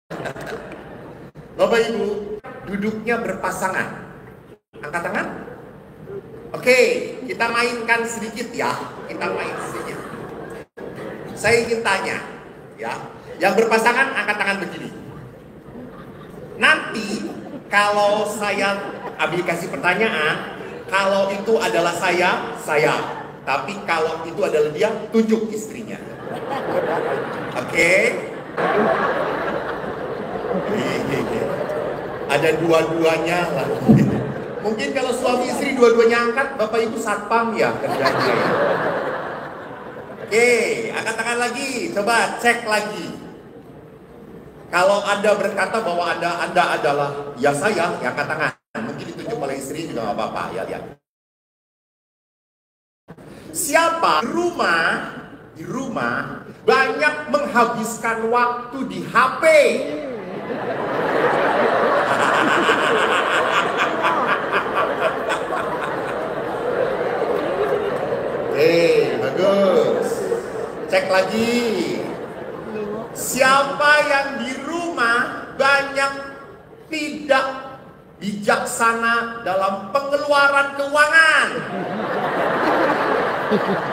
Bapak Ibu, duduknya berpasangan. Angkat tangan. Oke, kita mainkan sedikit ya. Kita main sedikit. Saya ingin tanya, ya. Yang berpasangan angkat tangan begini. Nanti kalau saya kasih pertanyaan, kalau itu adalah saya. Tapi kalau itu adalah dia, tunjuk istrinya. Oke? Ada dua-duanya lah. Mungkin kalau suami istri dua-duanya angkat, Bapak Ibu satpam ya kerjanya ya. Oke, angkat tangan lagi, coba cek lagi. Kalau Anda berkata bahwa Anda adalah ya saya, ya angkat tangan. Mungkin ditunjuk oleh istri juga nggak apa-apa, ya lihat. Siapa di rumah banyak menghabiskan waktu di HP? Bagus. Cek lagi. Siapa yang di rumah banyak tidak bijaksana dalam pengeluaran keuangan?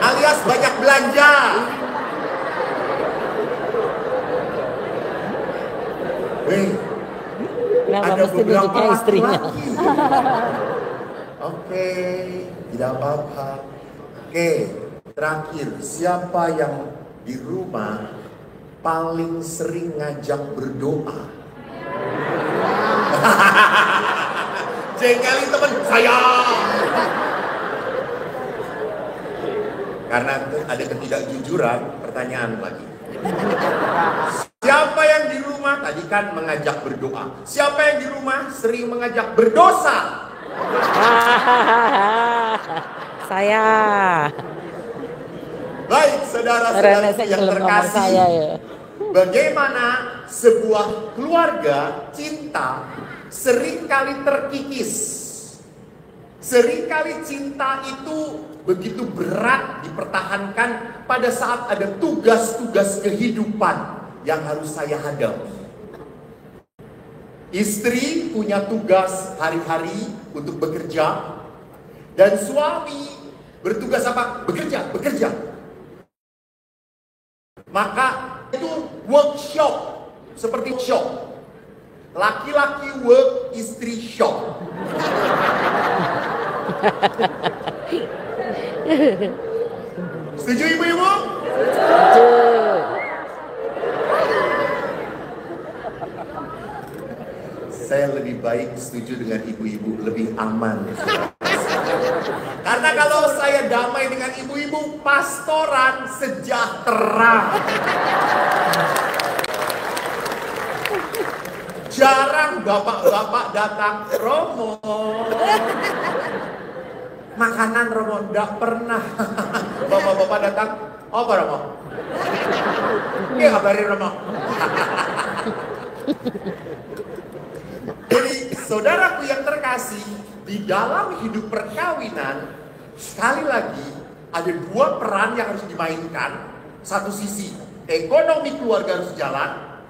Alias banyak belanja. Ada beberapa istrinya. Oke, tidak apa-apa. Oke, terakhir, siapa yang di rumah paling sering ngajak berdoa? Jengkelin teman saya. Karena ada ketidakjujuran, pertanyaan lagi. Siapa yang di rumah tadi kan mengajak berdoa? Siapa yang di rumah sering mengajak berdosa? Saya. Baik, saudara-saudara yang terkasih, bagaimana sebuah keluarga cinta seringkali terkikis. Seringkali cinta itu begitu berat dipertahankan pada saat ada tugas-tugas kehidupan yang harus saya hadapi. Istri punya tugas hari-hari untuk bekerja, dan suami bertugas apa? Bekerja. Maka itu workshop, seperti shop. Laki-laki work, istri shop. Setuju ibu-ibu? Setuju. Saya lebih baik setuju dengan ibu-ibu, lebih aman. Karena kalau saya damai dengan ibu-ibu, pastoran sejahtera. Jarang bapak-bapak datang, Romo. Makanan Romo, enggak pernah. Bapak-bapak datang, apa Romo? Ini kabarin Romo. Jadi saudaraku yang terkasih, di dalam hidup perkawinan, sekali lagi ada dua peran yang harus dimainkan. Satu sisi, ekonomi keluarga harus jalan.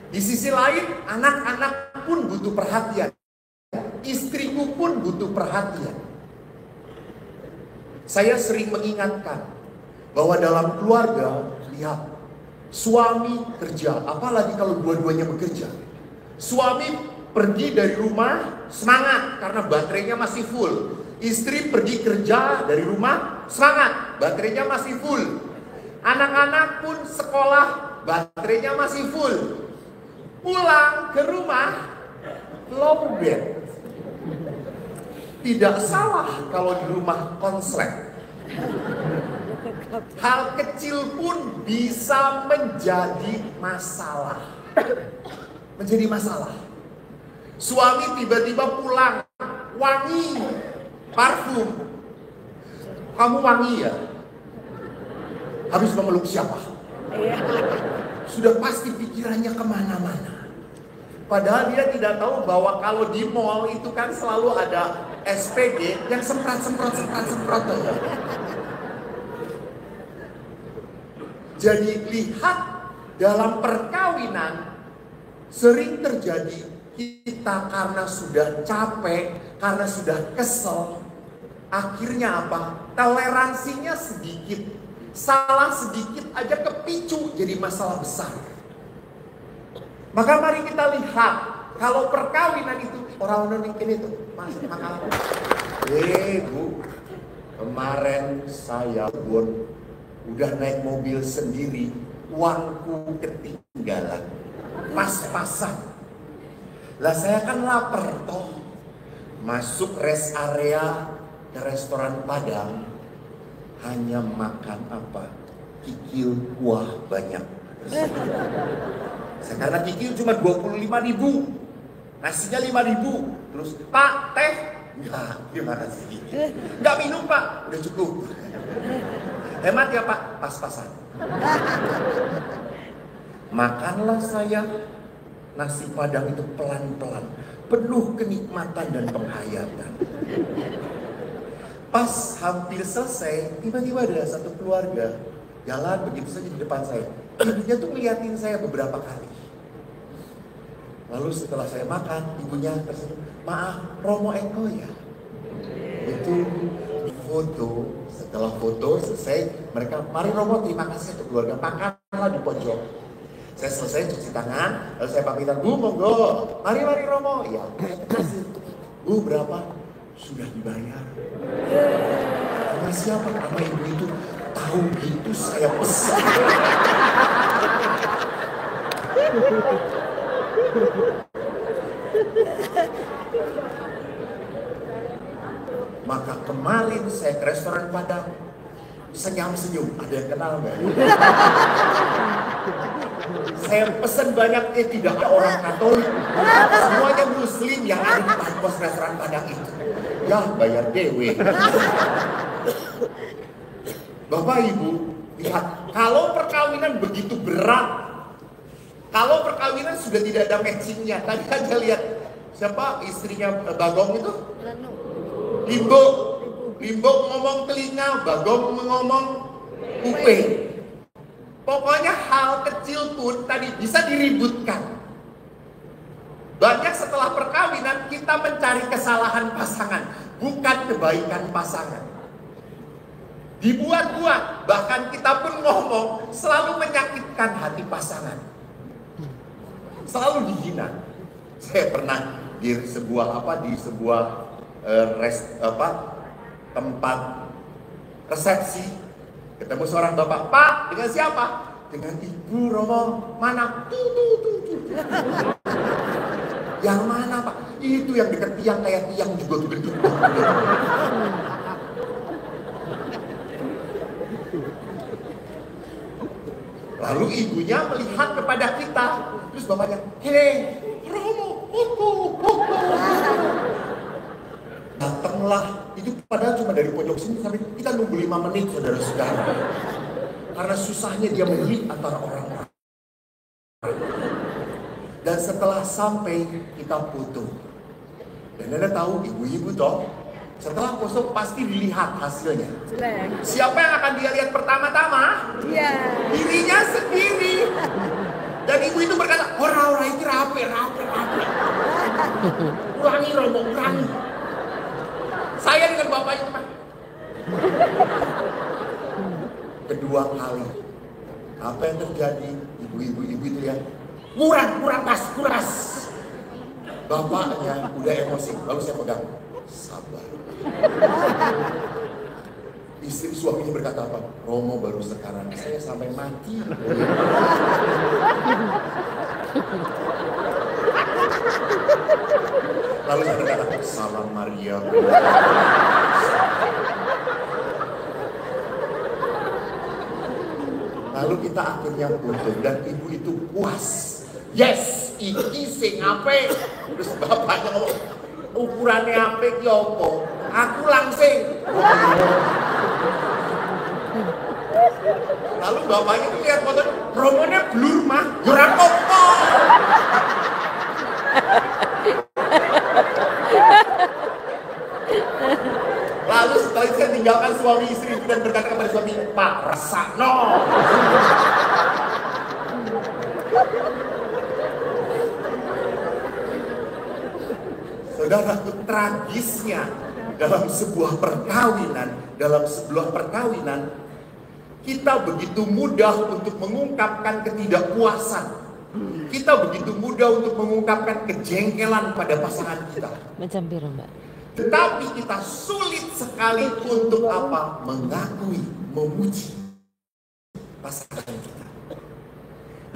Di sisi lain, anak-anak pun butuh perhatian. Istriku pun butuh perhatian. Saya sering mengingatkan bahwa dalam keluarga, lihat, suami kerja, apalagi kalau dua-duanya bekerja. Suami pergi dari rumah semangat karena baterainya masih full. Istri pergi kerja dari rumah semangat, baterainya masih full. Anak-anak pun sekolah, baterainya masih full. Pulang ke rumah, lowbat. Tidak salah kalau di rumah konslet. Hal kecil pun bisa menjadi masalah. Menjadi masalah. Suami tiba-tiba pulang, wangi, parfum. Kamu wangi ya? Habis memeluk siapa? Sudah pasti pikirannya kemana-mana. Padahal dia tidak tahu bahwa kalau di mall itu kan selalu ada SPD yang semprot. Jadi lihat dalam perkawinan, Sering terjadi kita karena sudah capek, karena sudah kesel, akhirnya apa? Toleransinya sedikit, salah sedikit aja kepicu jadi masalah besar. Maka mari kita lihat, kalau perkawinan itu orang nonton itu, Mas, makanya. Bu, kemarin saya pun udah naik mobil sendiri, uangku ketinggalan, pas-pasan. Lah saya kan lapar toh, masuk rest area ke restoran Padang, hanya makan apa? Kikil kuah banyak. Karena kikil cuma 25.000, nasinya 5.000. Terus, Pak, teh? Enggak, terima kasih. Enggak minum, Pak, udah cukup. Hemat ya, Pak, pas-pasan. Makanlah saya nasi Padang itu pelan-pelan, penuh kenikmatan dan penghayatan. Pas hampir selesai, tiba-tiba ada satu keluarga jalan begitu saja di depan saya. Ibunya tuh ngeliatin saya beberapa kali. Lalu setelah saya makan, ibunya tersenyum, maaf, Romo Eko ya? Itu foto, setelah foto selesai, mereka, mari Romo terima kasih untuk keluarga, makanlah di pojok. Saya selesai cuci tangan, lalu saya pamitan, Bu monggo, mari Romo, ya terima kasih. Bu berapa? Sudah dibayar. Sama siapa? Sama ibu itu. Tahu gitu saya pesan. Maka kemarin saya ke restoran Padang, senyum-senyum, ada yang kenal nggak? Saya pesan banyak, tidak ada orang Katolik, semuanya Muslim yang ada di pos restoran Padang itu. Ya bayar dewe. Bapak Ibu, lihat, kalau perkawinan begitu berat, kalau perkawinan sudah tidak ada matchingnya, tadi aja lihat siapa istrinya Bagong itu? Limbo ngomong telinga, Bagong ngomong kuping. Pokoknya hal kecil pun tadi bisa diributkan. Banyak setelah perkawinan kita mencari kesalahan pasangan, bukan kebaikan pasangan. Dibuat-buat, bahkan kita pun ngomong selalu menyakitkan hati pasangan. Selalu dihina. Saya pernah di sebuah tempat resepsi, ketemu seorang bapak, Pak, dengan siapa? Dengan Ibu Romo. Mana? Tuh. Yang mana, Pak? Itu yang dekat tiang, kayak tiang juga gendut. Lalu ibunya melihat kepada kita, terus bapaknya, hei, Romo, datanglah. Itu padahal cuma dari pojok sini sampai kita nunggu 5 menit, saudara-saudara. Karena susahnya dia melihat antara orang-orang. Dan setelah sampai kita foto. Dan Anda tahu ibu-ibu toh, setelah foto pasti dilihat hasilnya. Siapa yang akan dia lihat pertama-tama? Dirinya sendiri. Dan ibu itu berkata, ora itu rapi. Ulangi Romo, ulangi. Saya dengan bapaknya teman. Kedua kali, apa yang terjadi? Ibu-ibu itu ya, kurang pas. Bapaknya udah emosi, lalu saya pegang, sabar. Istri suaminya berkata apa? Romo baru sekarang, saya sampai mati. Lalu saya berkata, salam Maria. Lalu kita akhirnya putus dan ibu itu puas. Yes, iki sing ape. Terus bapaknya ngomong, ukurannya ape ki opo? Aku langsing. Lalu bapaknya tuh lihat foto, Romonya blur mah, ora apa-apa. Lalu setelah itu saya tinggalkan suami istri itu dan berkata kepada suami, Pak, resakno. Saudara, tragisnya dalam sebuah perkawinan, kita begitu mudah untuk mengungkapkan ketidakpuasan. Kita begitu mudah untuk mengungkapkan kejengkelan pada pasangan kita. Macam biru, Mbak. Tetapi kita sulit sekali untuk apa? Mengakui, memuji pasangan kita.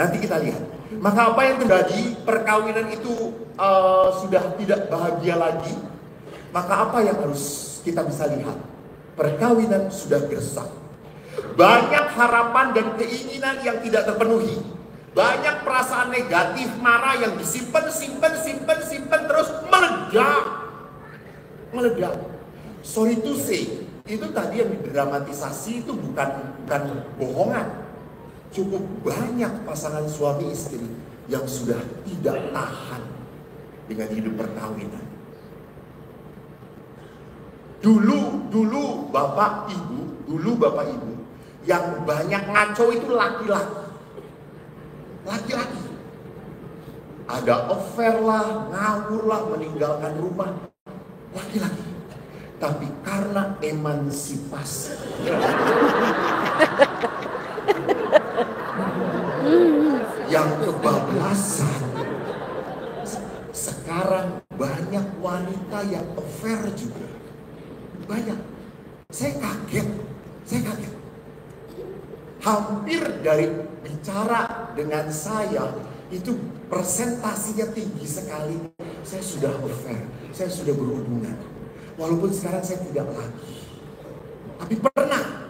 Nanti kita lihat. Maka apa yang terjadi? Perkawinan itu sudah tidak bahagia lagi. Maka apa yang harus kita bisa lihat? Perkawinan sudah gersang. Banyak harapan dan keinginan yang tidak terpenuhi. Banyak perasaan negatif, marah yang disimpan terus meledak. Sorry to say, itu tadi yang didramatisasi itu bukan bohongan. Cukup banyak pasangan suami istri yang sudah tidak tahan dengan hidup perkawinan. Dulu bapak ibu yang banyak ngaco itu laki-laki. Ada affair lah, ngawur lah, meninggalkan rumah. Laki-laki. Tapi karena emansipasi, yang kebablasan, sekarang banyak wanita yang affair juga. Banyak. Saya kaget. Hampir dari bicara dengan saya itu presentasinya tinggi sekali. Saya sudah affair, saya sudah berhubungan. Walaupun sekarang saya tidak lagi, tapi pernah.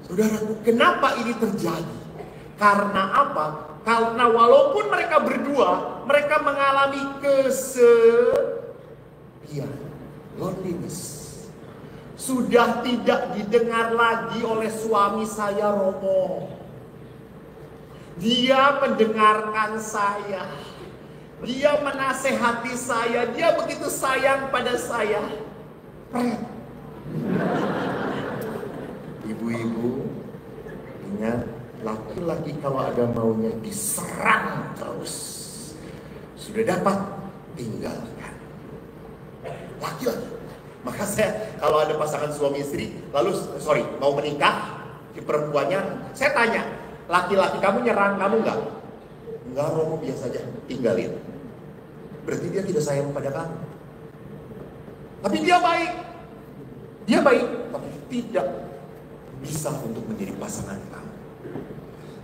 Saudaraku, kenapa ini terjadi? Karena apa? Karena walaupun mereka berdua, mereka mengalami kesepian, loneliness. Sudah tidak didengar lagi oleh suami saya, Romo. Dia mendengarkan saya. Dia menasehati saya. Dia begitu sayang pada saya. Ibu-ibu, ingat, laki-laki kalau ada maunya diserang terus. Sudah dapat, tinggalkan. Laki-laki. Maka saya kalau ada pasangan suami istri mau menikah, di perempuannya saya tanya, laki-laki kamu nyerang kamu nggak? Enggak, Romo, biasa aja, tinggalin. Berarti dia tidak sayang pada kamu. Tapi dia baik, tapi tidak bisa untuk menjadi pasangan kamu.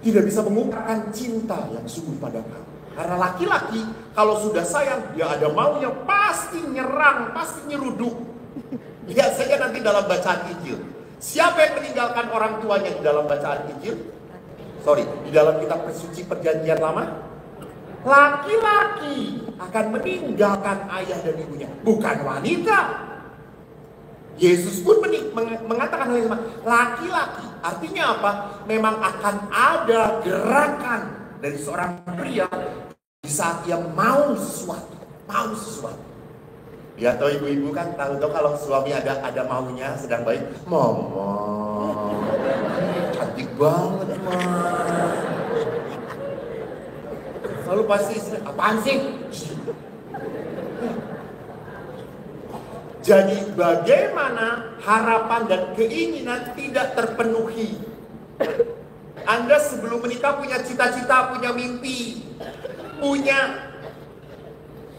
Tidak bisa mengungkapkan cinta yang sungguh pada kamu. Karena laki-laki kalau sudah sayang, dia ada maunya pasti nyerang, pasti nyeruduk. Lihat saja nanti dalam bacaan Injil. Siapa yang meninggalkan orang tuanya di dalam bacaan Injil? Di dalam kitab suci Perjanjian Lama, laki-laki akan meninggalkan ayah dan ibunya, bukan wanita. Yesus pun mengatakan hal yang sama. Laki-laki, artinya apa? Memang akan ada gerakan dari seorang pria di saat ia mau sesuatu. Ya, atau ibu-ibu kan tahu kalau suami ada maunya sedang baik, mama cantik banget, ma. Lalu pasti apaan sih? Jadi bagaimana harapan dan keinginan tidak terpenuhi? Anda sebelum menikah punya cita-cita, punya mimpi, punya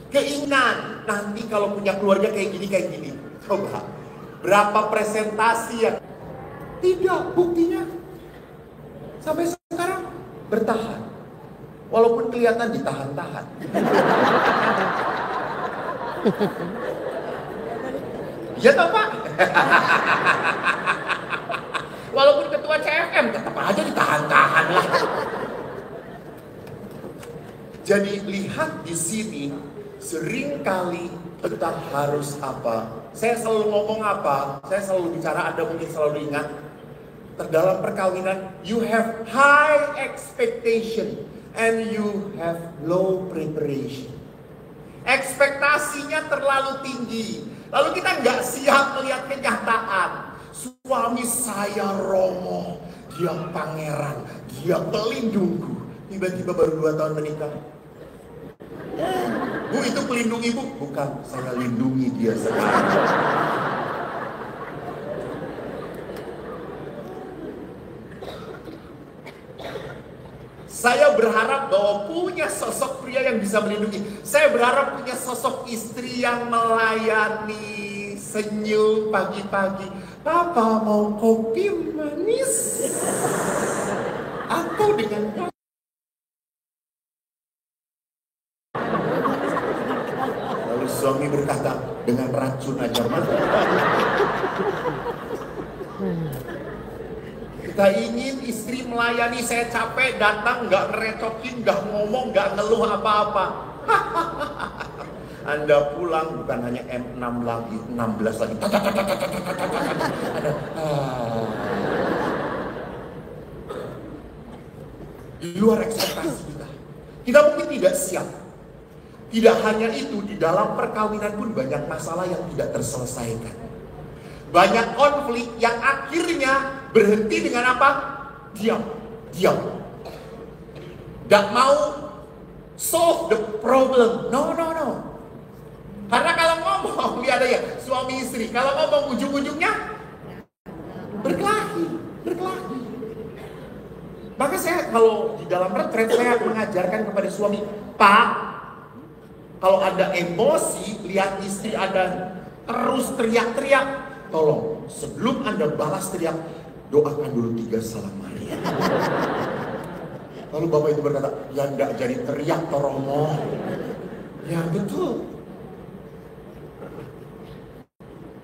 keinginan. Nanti kalau punya keluarga kayak gini. Coba, berapa presentasi yang tidak, buktinya sampai sekarang bertahan. Walaupun kelihatan ditahan-tahan. Ya toh, Pak? Walaupun ketua CFM tetap aja ditahan-tahan lah. Jadi lihat di sini, seringkali kita harus apa? Saya selalu ngomong apa? Saya selalu bicara, Anda mungkin selalu ingat. Dalam perkawinan, you have high expectation and you have low preparation. Ekspektasinya terlalu tinggi, lalu kita nggak siap melihat kenyataan. Suami saya Romo, dia pangeran, dia pelindungku. Tiba-tiba baru 2 tahun menikah. Bu, itu pelindung ibu. Bukan, saya lindungi dia sekarang. Saya berharap bahwa punya sosok pria yang bisa melindungi. Saya berharap punya sosok istri yang melayani, senyum pagi-pagi. Papa mau kopi manis? Atau dengan lalu suami berkata, dengan racun aja mah. Kita ingin istri melayani, saya capek datang, nggak ngerecokin, nggak ngomong, nggak ngeluh apa-apa. Anda pulang bukan hanya M6 lagi, 16 lagi. Di luar ekspektasi kita. Kita mungkin tidak siap. Tidak hanya itu, di dalam perkawinan pun banyak masalah yang tidak terselesaikan. Banyak konflik yang akhirnya berhenti dengan apa? Diam. Gak mau solve the problem. No. Karena kalau ngomong, lihat aja suami istri, kalau ngomong ujung-ujungnya berkelahi. Maka saya kalau di dalam retret saya mengajarkan kepada suami, Pak, kalau ada emosi, lihat istri ada terus teriak-teriak, tolong sebelum Anda balas teriak, doakan dulu 3 salam Maria. Lalu Bapak itu berkata, ya enggak jadi teriak toromo. Ya betul.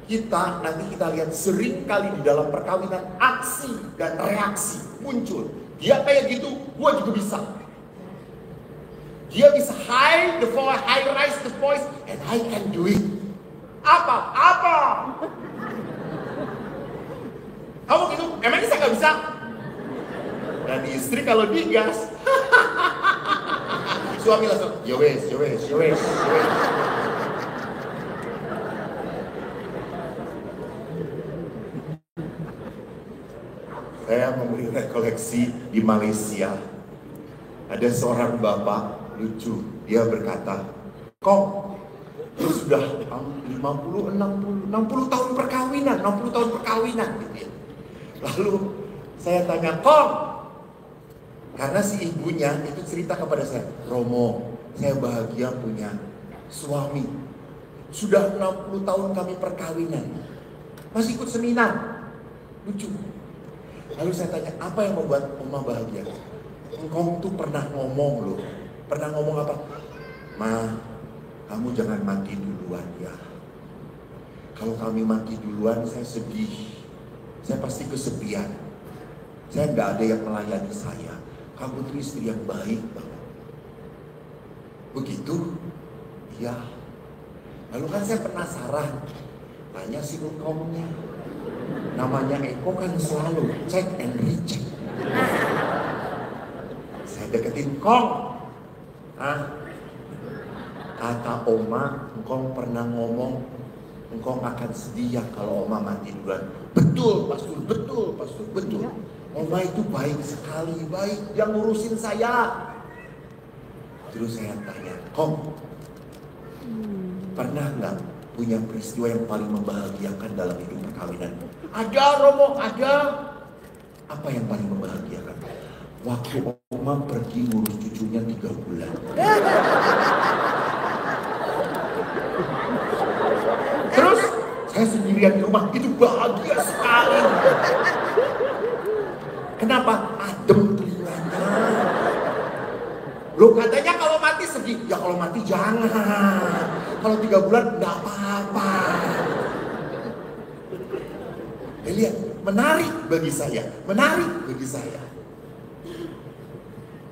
Nanti kita lihat sering kali di dalam perkawinan aksi dan reaksi muncul. Dia kayak gitu, gua juga bisa. Dia bisa high rise the voice, and I can do it. Apa? Kamu gitu, emangnya saya nggak bisa? Dan istri kalau digas, suami langsung, yowes. Saya memberi rekoleksi di Malaysia. Ada seorang bapak lucu, dia berkata, Kok, lu sudah 50, 60 tahun perkawinan gitu ya. Lalu saya tanya, Kok, karena si ibunya itu cerita kepada saya, Romo, saya bahagia punya suami. Sudah 60 tahun kami perkawinan, masih ikut seminar. Lucu. Lalu saya tanya, apa yang membuat Oma bahagia? Engkau tuh pernah ngomong loh. Pernah ngomong apa? Ma, kamu jangan mati duluan ya. Kalau kami mati duluan, saya sedih. Saya pasti kesepian. Saya nggak ada yang melayani saya. Kamu tuh istri yang baik banget. Begitu? Iya. Lalu kan saya penasaran. Tanya si engkongnya. Namanya Eko kan selalu check and recheck. Saya deketin Kong. Kata Oma, engkau pernah ngomong engkau akan sedih ya kalau Oma mati duluan. Betul pastor, betul. Oma itu baik sekali, baik yang ngurusin saya. Terus saya tanya, Kong, pernah nggak punya peristiwa yang paling membahagiakan dalam hidup perkawinan? Ada Romo, ada. Apa yang paling membahagiakan? Waktu Oma pergi ngurus cucunya 3 bulan. Terus saya sendirian di rumah, itu bahagia sekali. Kenapa? Adem telinganya. Loh katanya kalau mati sedih. Ya kalau mati jangan. Kalau 3 bulan enggak apa-apa. Lihat, menarik bagi saya.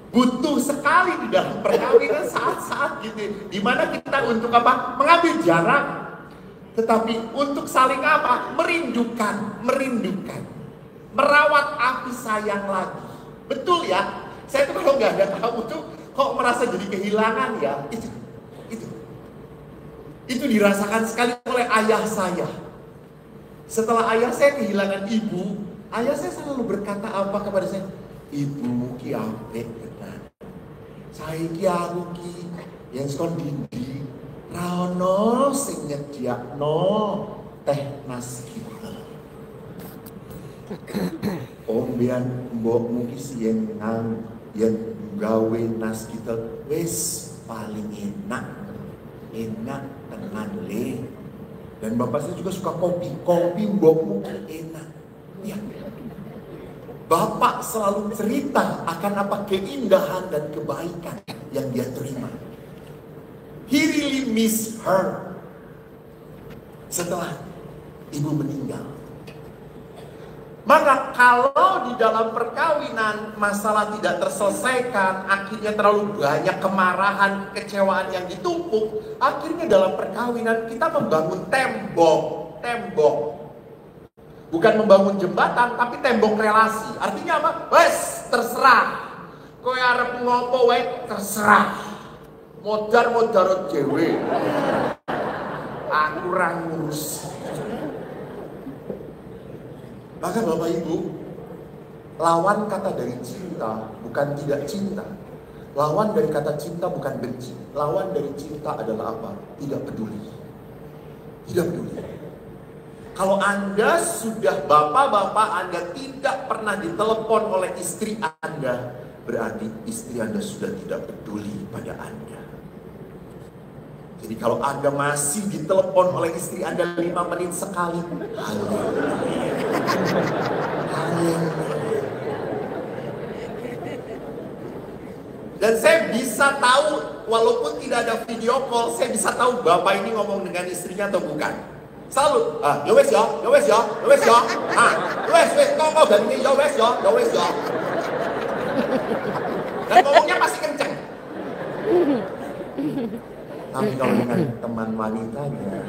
Butuh sekali di dalam perkawinan saat-saat gitu, di mana kita untuk apa? Mengambil jarak, tetapi untuk saling apa? Merindukan, merawat api sayang lagi. Betul ya? Saya tuh kalau nggak ada kamu tuh kok merasa jadi kehilangan ya? Itu dirasakan sekali oleh ayah saya. Setelah ayah saya kehilangan ibu, ayah saya selalu berkata apa kepada saya? Ibu ki apik tenan. Saiki aku ki yen sekon dindi Rano sing nyediakno teh naskita. Ombian mbokmu ki sing nang yen gawe naskita wis paling enak tenan le. Dan bapak saya juga suka kopi mbokmu enak. Ya. Bapak selalu cerita akan apa keindahan dan kebaikan yang dia terima. He really miss her. Setelah ibu meninggal. Maka kalau di dalam perkawinan masalah tidak terselesaikan, akhirnya terlalu banyak kemarahan, kekecewaan yang ditumpuk, akhirnya dalam perkawinan kita membangun tembok. Bukan membangun jembatan, tapi tembok relasi. Artinya apa? Wes, terserah. Kowe arep ngopo wae terserah. Modar dhewe. Aku ora ngurus. Maka Bapak Ibu, lawan kata dari cinta bukan tidak cinta. Lawan dari kata cinta bukan benci. Lawan dari cinta adalah apa? Tidak peduli. Tidak peduli. Kalau Anda sudah bapak-bapak, Anda tidak pernah ditelepon oleh istri Anda, berarti istri Anda sudah tidak peduli pada Anda. Jadi kalau Anda masih ditelepon oleh istri Anda 5 menit sekali, dan saya bisa tahu, walaupun tidak ada video call, saya bisa tahu bapak ini ngomong dengan istrinya atau bukan. Selalu, ya wes ya, ngomong dan ini ya wes ya. Dan ngomongnya pasti kenceng. Tapi kalau dengan teman wanitanya,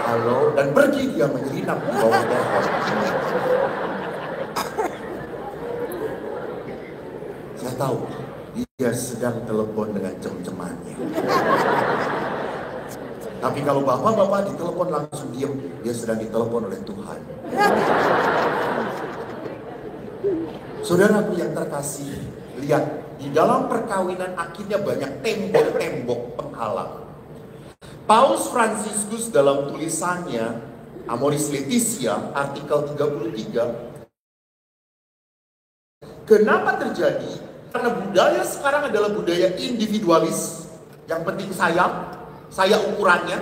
halo, dan pergi dia menyelinap di bawah telepon. Saya tahu dia sedang telepon dengan cem-cemannya. Tapi kalau bapak-bapak ditelepon langsung diam, dia sedang ditelepon oleh Tuhan. Saudaraku yang terkasih, lihat. Di dalam perkawinan akhirnya banyak tembok-tembok penghalang. Paus Fransiskus dalam tulisannya Amoris Laetitia artikel 33, kenapa terjadi? Karena budaya sekarang adalah budaya individualis. Yang penting saya ukurannya.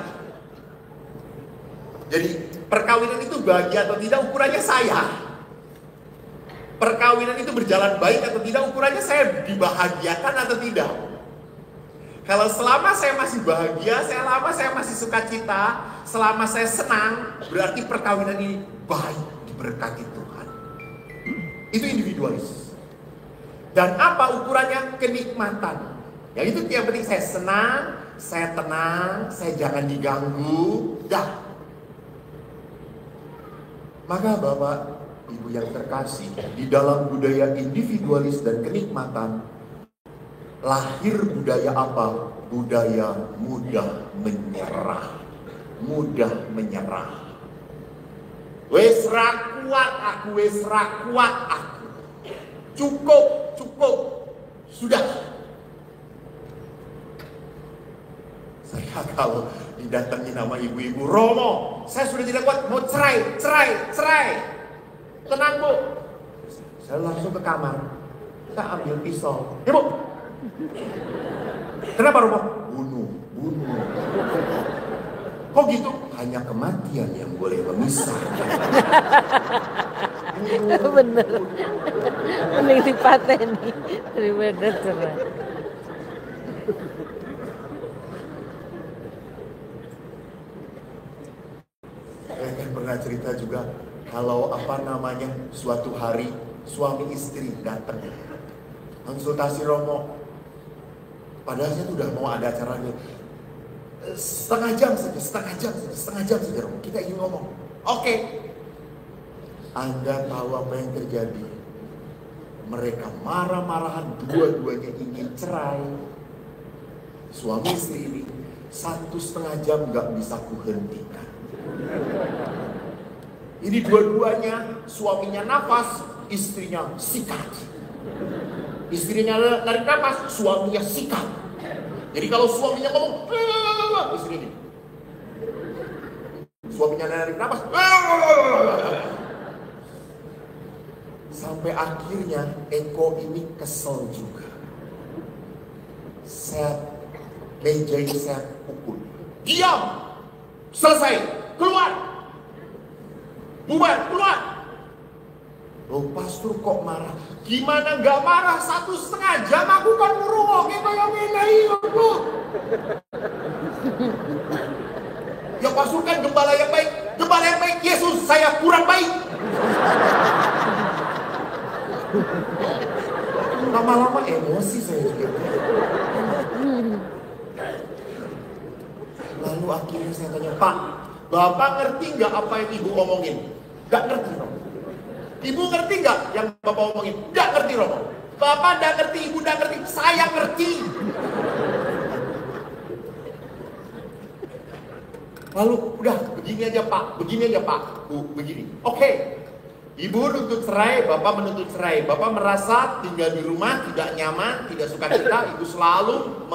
Jadi perkawinan itu bahagia atau tidak ukurannya saya. Perkawinan itu berjalan baik atau tidak, ukurannya saya dibahagiakan atau tidak. Kalau selama saya masih bahagia, selama saya masih sukacita, selama saya senang, berarti perkawinan ini baik, diberkati Tuhan. Itu individualis. Dan apa ukurannya? Kenikmatan. Yang itu yang penting saya senang, saya tenang, saya jangan diganggu, dah. Maka Bapak, Ibu yang terkasih, di dalam budaya individualis dan kenikmatan, lahir budaya apa? Budaya mudah menyerah. Wes ra kuat aku. Cukup. Sudah. Saya kalau didatangi nama ibu-ibu, Romo, saya sudah tidak kuat, mau cerai. Tenang Bu. Saya langsung ke kamar. Kita ambil pisau. Bu. Kenapa Romo? Bunuh. Kok gitu? Hanya kematian yang boleh memisah. Bener. Mending dipateni daripada cerai. Saya kan pernah cerita juga. Kalau suatu hari suami istri datang konsultasi Romo, padahal saya sudah mau ada acaranya, setengah jam saja Romo, kita ingin ngomong. Oke. Anda tahu apa yang terjadi? Mereka marah-marahan, dua-duanya ingin cerai. Suami istri ini 1,5 jam gak bisa kuhentikan. Ini dua-duanya, suaminya nafas, istrinya sikat. Istrinya narik nafas, suaminya sikat. Jadi kalau suaminya ngomong, istri ini. Suaminya narik napas, sampai akhirnya Eko ini kesel juga. Saya meja ini saya pukul. Diam, selesai, keluar, bubar, keluar. Loh pastor kok marah? Gimana gak marah? 1,5 jam aku kan ngurung kayak ngene itu. Ya pastor kan gembala yang baik, Yesus saya kurang baik. Lama-lama emosi saya juga. Lalu akhirnya saya tanya, Pak, Bapak ngerti nggak apa yang Ibu omongin? Nggak ngerti, Romo. Ibu ngerti nggak yang Bapak omongin? Nggak ngerti, Romo. Bapak nggak ngerti, Ibu nggak ngerti, saya ngerti. Lalu udah begini aja Pak, Bu, begini. Oke. Ibu nuntut cerai, Bapak menuntut cerai. Bapak merasa tinggal di rumah tidak nyaman, tidak suka cita. Ibu selalu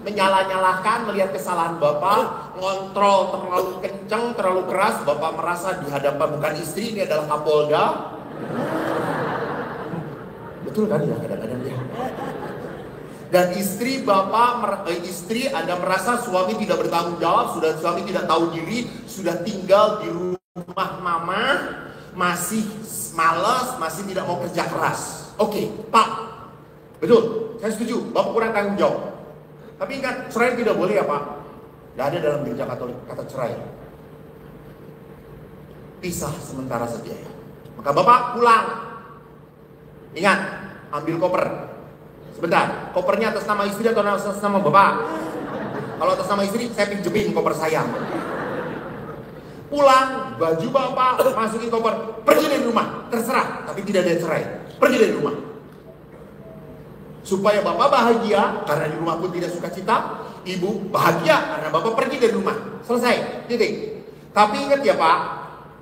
menyalah-nyalahkan, melihat kesalahan Bapak, ngontrol terlalu kencang, terlalu keras. Bapak merasa di hadapan bukan istri, ini adalah Kapolda. Betul kan ya kadang-kadang ya. Dan istri Anda merasa suami tidak bertanggung jawab, sudah suami tidak tahu diri, sudah tinggal di rumah mama, masih malas, masih tidak mau kerja keras. Oke, Pak, betul, saya setuju, Bapak kurang tanggung jawab. Tapi ingat, cerai tidak boleh ya Pak. Tidak ada dalam gereja Katolik kata cerai. Pisah sementara saja ya. Maka Bapak pulang. Ingat, ambil koper. Sebentar, kopernya atas nama istri atau atas nama Bapak? Kalau atas nama istri, saya pinjemin koper saya. Pulang, baju Bapak, masukin koper, pergi dari rumah, terserah, tapi tidak ada cerai. Pergi dari rumah. Supaya Bapak bahagia, karena di rumah pun tidak suka cita. Ibu bahagia, karena Bapak pergi dari rumah. Selesai, titik. Tapi ingat ya Pak,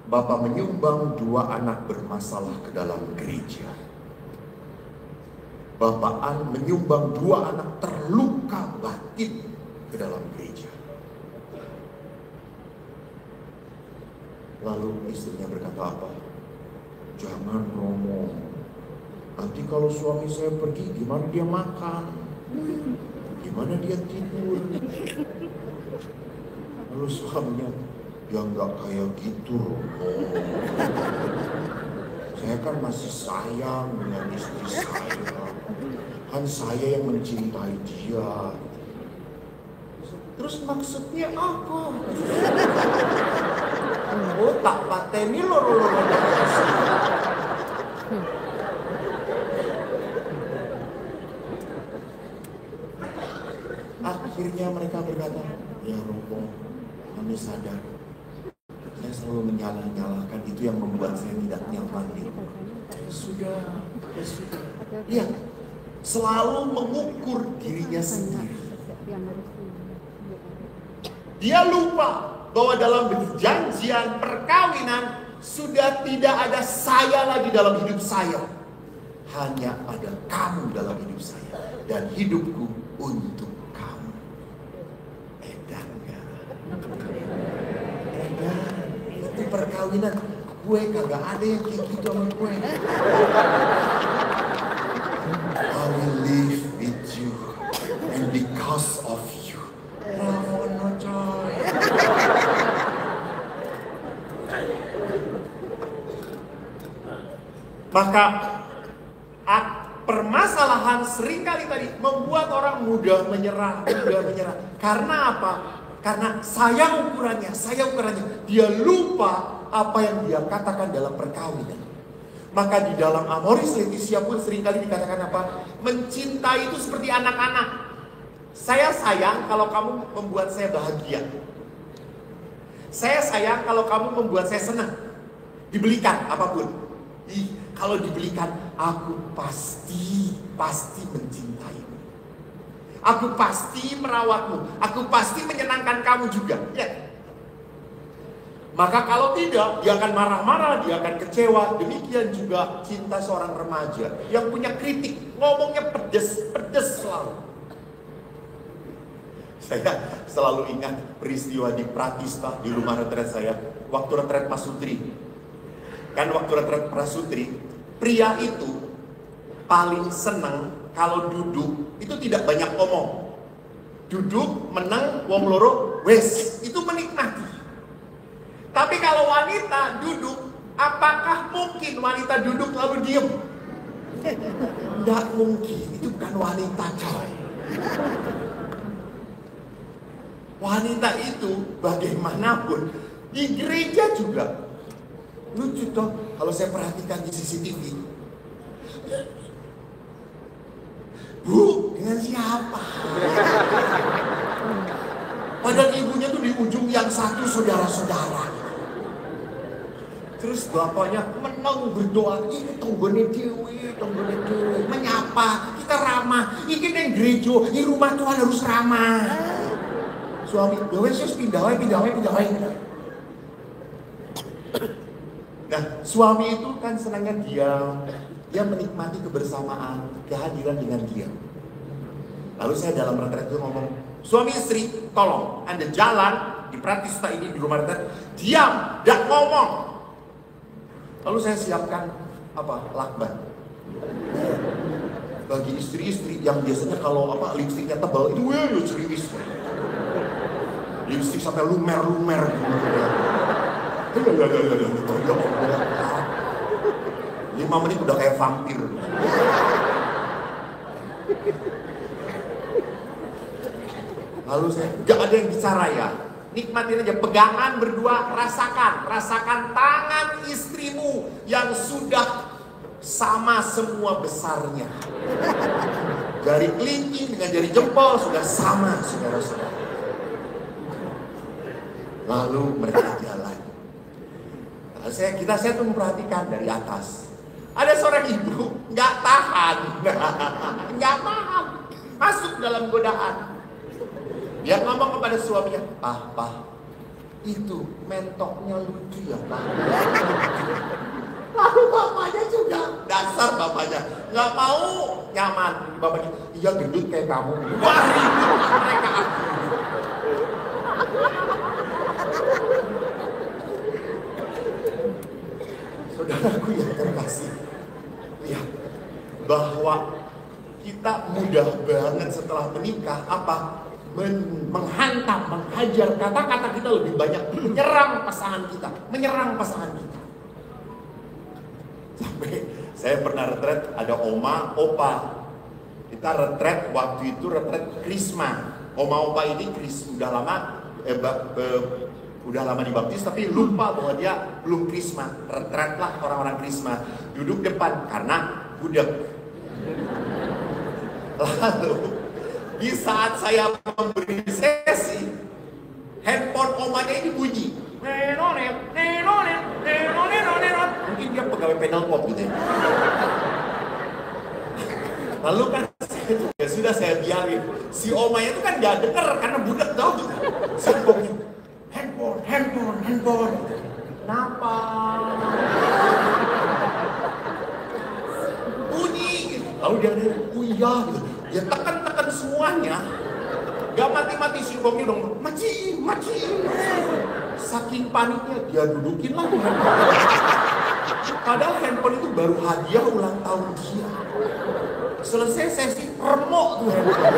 Bapak menyumbang 2 anak bermasalah ke dalam gereja. Bapak menyumbang 2 anak terluka batin ke dalam gereja. Lalu istrinya berkata apa? Jangan Romo, nanti kalau suami saya pergi, gimana dia makan? Gimana dia tidur? Lalu suaminya, ya nggak kayak gitu Romo. Saya kan masih sayang dengan istri saya. Kan saya yang mencintai dia. Terus maksudnya apa? Oh tak pateni lo. Akhirnya mereka berkata, ya Romo, kami sadar. Saya selalu menyalah-nyalahkan, itu yang membuat saya tidak nyaman. Sudah. Iya, selalu mengukur dirinya sendiri. Dia lupa bahwa dalam perjanjian perkawinan sudah tidak ada saya lagi dalam hidup saya. Hanya ada kamu dalam hidup saya. Dan hidupku untuk kamu. Edan gak? Edan. Itu perkawinan. Gue kagak ada yang kayak gitu sama gue. I will live with you. And because of you. Ramono coy. Maka permasalahan seringkali tadi membuat orang mudah menyerah. Karena apa? Karena saya ukurannya. Dia lupa apa yang dia katakan dalam perkawinan. Maka di dalam Amoris Laetitia pun seringkali dikatakan apa? Mencintai itu seperti anak-anak. Saya sayang kalau kamu membuat saya bahagia. Saya sayang kalau kamu membuat saya senang. Dibelikan apapun. Kalau dibelikan, aku pasti mencintaimu. Aku pasti merawatmu. Aku pasti menyenangkan kamu juga. Ya. Maka kalau tidak, dia akan marah-marah, dia akan kecewa. Demikian juga cinta seorang remaja yang punya kritik, ngomongnya pedes selalu. Saya selalu ingat peristiwa di Pratista, di rumah retret saya, waktu retret Pasutri. Kan waktu retret Pasutri, pria itu paling senang kalau duduk, itu tidak banyak omong. Duduk, menang, wong loro, wes, itu menikmati. Tapi kalau wanita duduk, apakah mungkin wanita duduk lalu diem? Tidak mungkin, itu bukan wanita, coy. Wanita itu bagaimanapun di gereja juga lucu toh kalau saya perhatikan di CCTV. Bu, dengan siapa? Padahal ibunya tuh di ujung yang satu saudara-saudara. Terus bapaknya menang berdoa, ini tonggone dewe, menyapa, kita ramah, ini yang gereja, ini rumah Tuhan harus ramah. Suami, Yesus pindah. Nah, suami itu kan senangnya dia menikmati kebersamaan, kehadiran dengan dia. Lalu saya dalam retret itu ngomong, suami istri, tolong Anda jalan di Pratista ini, di rumah retret, diam, tidak ngomong. Lalu saya siapkan lakban bagi istri-istri yang biasanya kalau lipstiknya tebal itu serius. Lipstik sampai lumer gitu. 5 menit udah kayak vampir. Lalu saya gak ada yang bicara ya. Nikmatin aja, pegangan berdua, rasakan tangan istrimu yang sudah sama semua besarnya. Jari kelingking dengan jari jempol sudah sama, saudara-saudara. Lalu mereka jalan. Saya tuh memperhatikan dari atas. Ada seorang ibu nggak tahan, masuk dalam godaan. Dia ngomong kepada suaminya, Pak, itu mentoknya lucu ya Pak. Lalu bapaknya juga, dasar bapaknya, nggak mau nyaman. Bapaknya, iya gendut kayak kamu. Wah, ribut mereka. Saudaraku yang terkasih, lihat bahwa kita mudah banget setelah menikah menghantam, menghajar kata-kata kita lebih banyak, menyerang pasangan kita. Sampai saya pernah retret, ada oma, opa. Kita retret waktu itu retret Krisma. Oma opa ini udah lama dibaptis tapi lupa bahwa dia belum Krisma. Retretlah orang-orang Krisma, duduk depan karena budak. Lalu di saat saya memberi sesi, handphone omanya ini bunyi. Mungkin dia pegawai panel pop gitu ya. Lalu kan sudah saya biarin. Si omanya itu kan gak denger karena budak tahu juga. Saya ngomongin, handphone. Kenapa? Bunyi. Lalu dia iya gitu. Dia tekan semuanya. Gak mati-mati si gongnya dong. Matiin. Saking paniknya dia dudukin lagi. Padahal handphone itu baru hadiah ulang tahun dia. Selesai sesi remuk tuh handphone.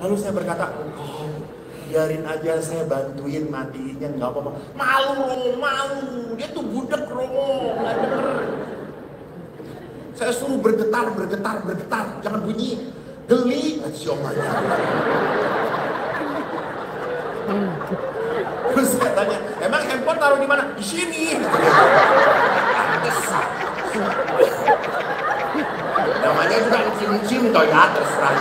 Lalu saya berkata, biarin aja saya bantuin matiinnya, nggak apa-apa. Malu. Dia tuh budak romo, nggak denger. Saya suruh bergetar, jangan bunyi. Geli, siomanya. Terus saya tanya, emang handphone taruh di mana? Di sini. Namanya juga cim-cim toh ya, terserah.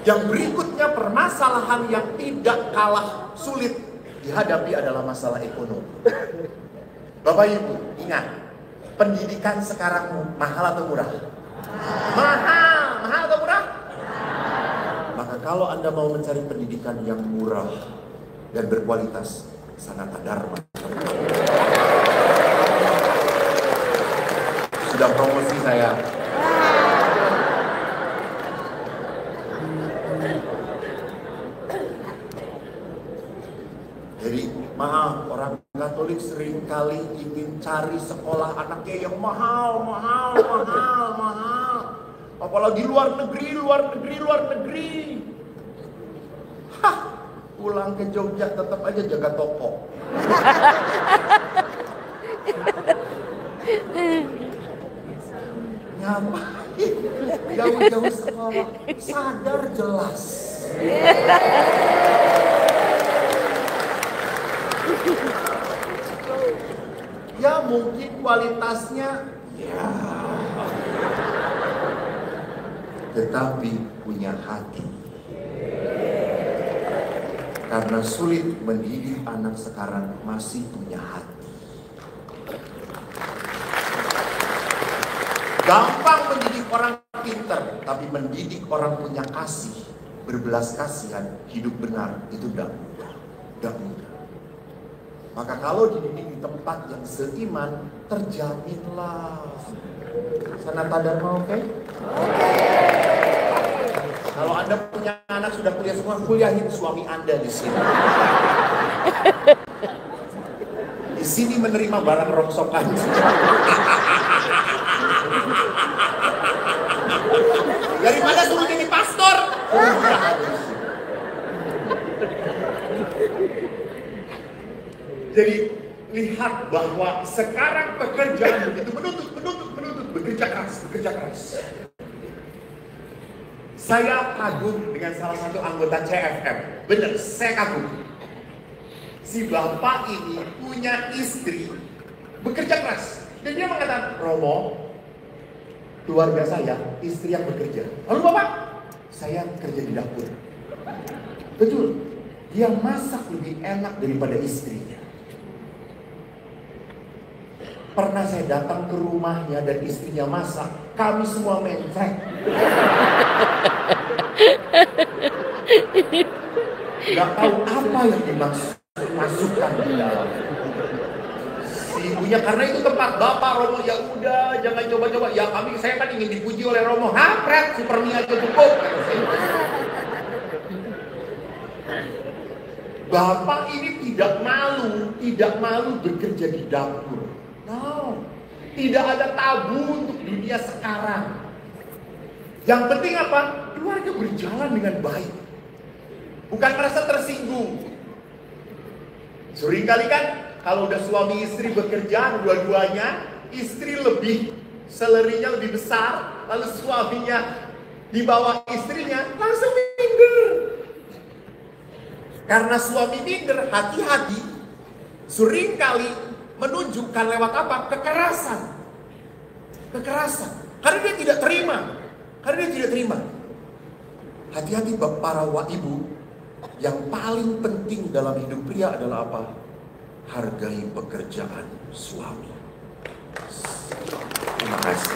Yang berikutnya permasalahan yang tidak kalah sulit dihadapi adalah masalah ekonomi. Bapak Ibu, ingat, pendidikan sekarang mahal atau murah? Mahal atau murah? Maka kalau Anda mau mencari pendidikan yang murah dan berkualitas, sangat dharma. Maaf, orang Katolik seringkali ingin cari sekolah anaknya yang mahal. Apalagi luar negeri. Hah, pulang ke Jogja tetap aja jaga toko. Ngapain? Jauh-jauh sekolah, sadar jelas. Ya mungkin kualitasnya ya, tetapi punya hati. Karena sulit mendidik anak sekarang masih punya hati. Gampang mendidik orang pintar, tapi mendidik orang punya kasih, berbelas kasihan, hidup benar, itu tidak mudah. Maka kalau dididik di tempat yang seiman, terjaminlah. Sanata Dharma, oke? Kalau Anda punya anak sudah kuliah semua, kuliahin suami Anda di sini. Di sini menerima barang rongsokan. Daripada suruh jadi pastor. Jadi lihat bahwa sekarang pekerjaan begitu menuntut, bekerja keras. Saya kagum dengan salah satu anggota CFM. Benar, saya kagum. Si bapak ini punya istri bekerja keras. Dan dia mengatakan, Romo, keluarga saya, istri yang bekerja. Lalu bapak, saya kerja di dapur. Betul, dia masak lebih enak daripada istrinya. Pernah saya datang ke rumahnya dan istrinya masak, kami semua mencret. Gak tahu apa yang dimasukkan di dalam. Si ibunya, karena itu tempat bapak Romo, ya udah jangan coba-coba. Ya saya kan ingin dipuji oleh Romo. Hapret, super mie aja cukup. Bapak ini tidak malu bekerja di dapur. No, tidak ada tabu untuk dunia sekarang. Yang penting apa? Keluarga berjalan dengan baik. Bukan merasa tersinggung. Seringkali kan kalau udah suami istri bekerja dua-duanya, istri salary-nya lebih besar, lalu suaminya di bawah istrinya, langsung minder. Karena suami minder, hati-hati, seringkali menunjukkan lewat apa? Kekerasan. Karena dia tidak terima. Hati-hati para ibu, yang paling penting dalam hidup pria adalah apa? Hargai pekerjaan suami. Terima kasih.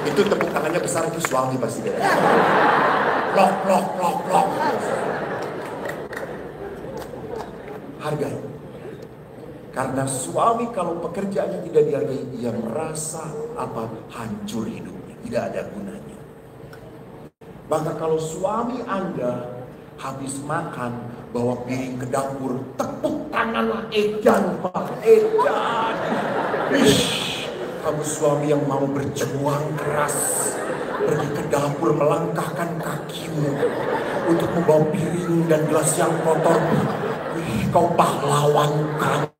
Itu tepuk tangannya besar, itu suami pasti. Plok. Hargai. Karena suami kalau pekerjaannya tidak dihargai, ia merasa hancur hidupnya, tidak ada gunanya. Maka kalau suami Anda habis makan, bawa piring ke dapur, tepuk tanganlah, edan Pak, edan. Kamu suami yang mau berjuang keras, pergi ke dapur melangkahkan kakimu untuk membawa piring dan gelas yang kotor. Kau pahlawan kamu.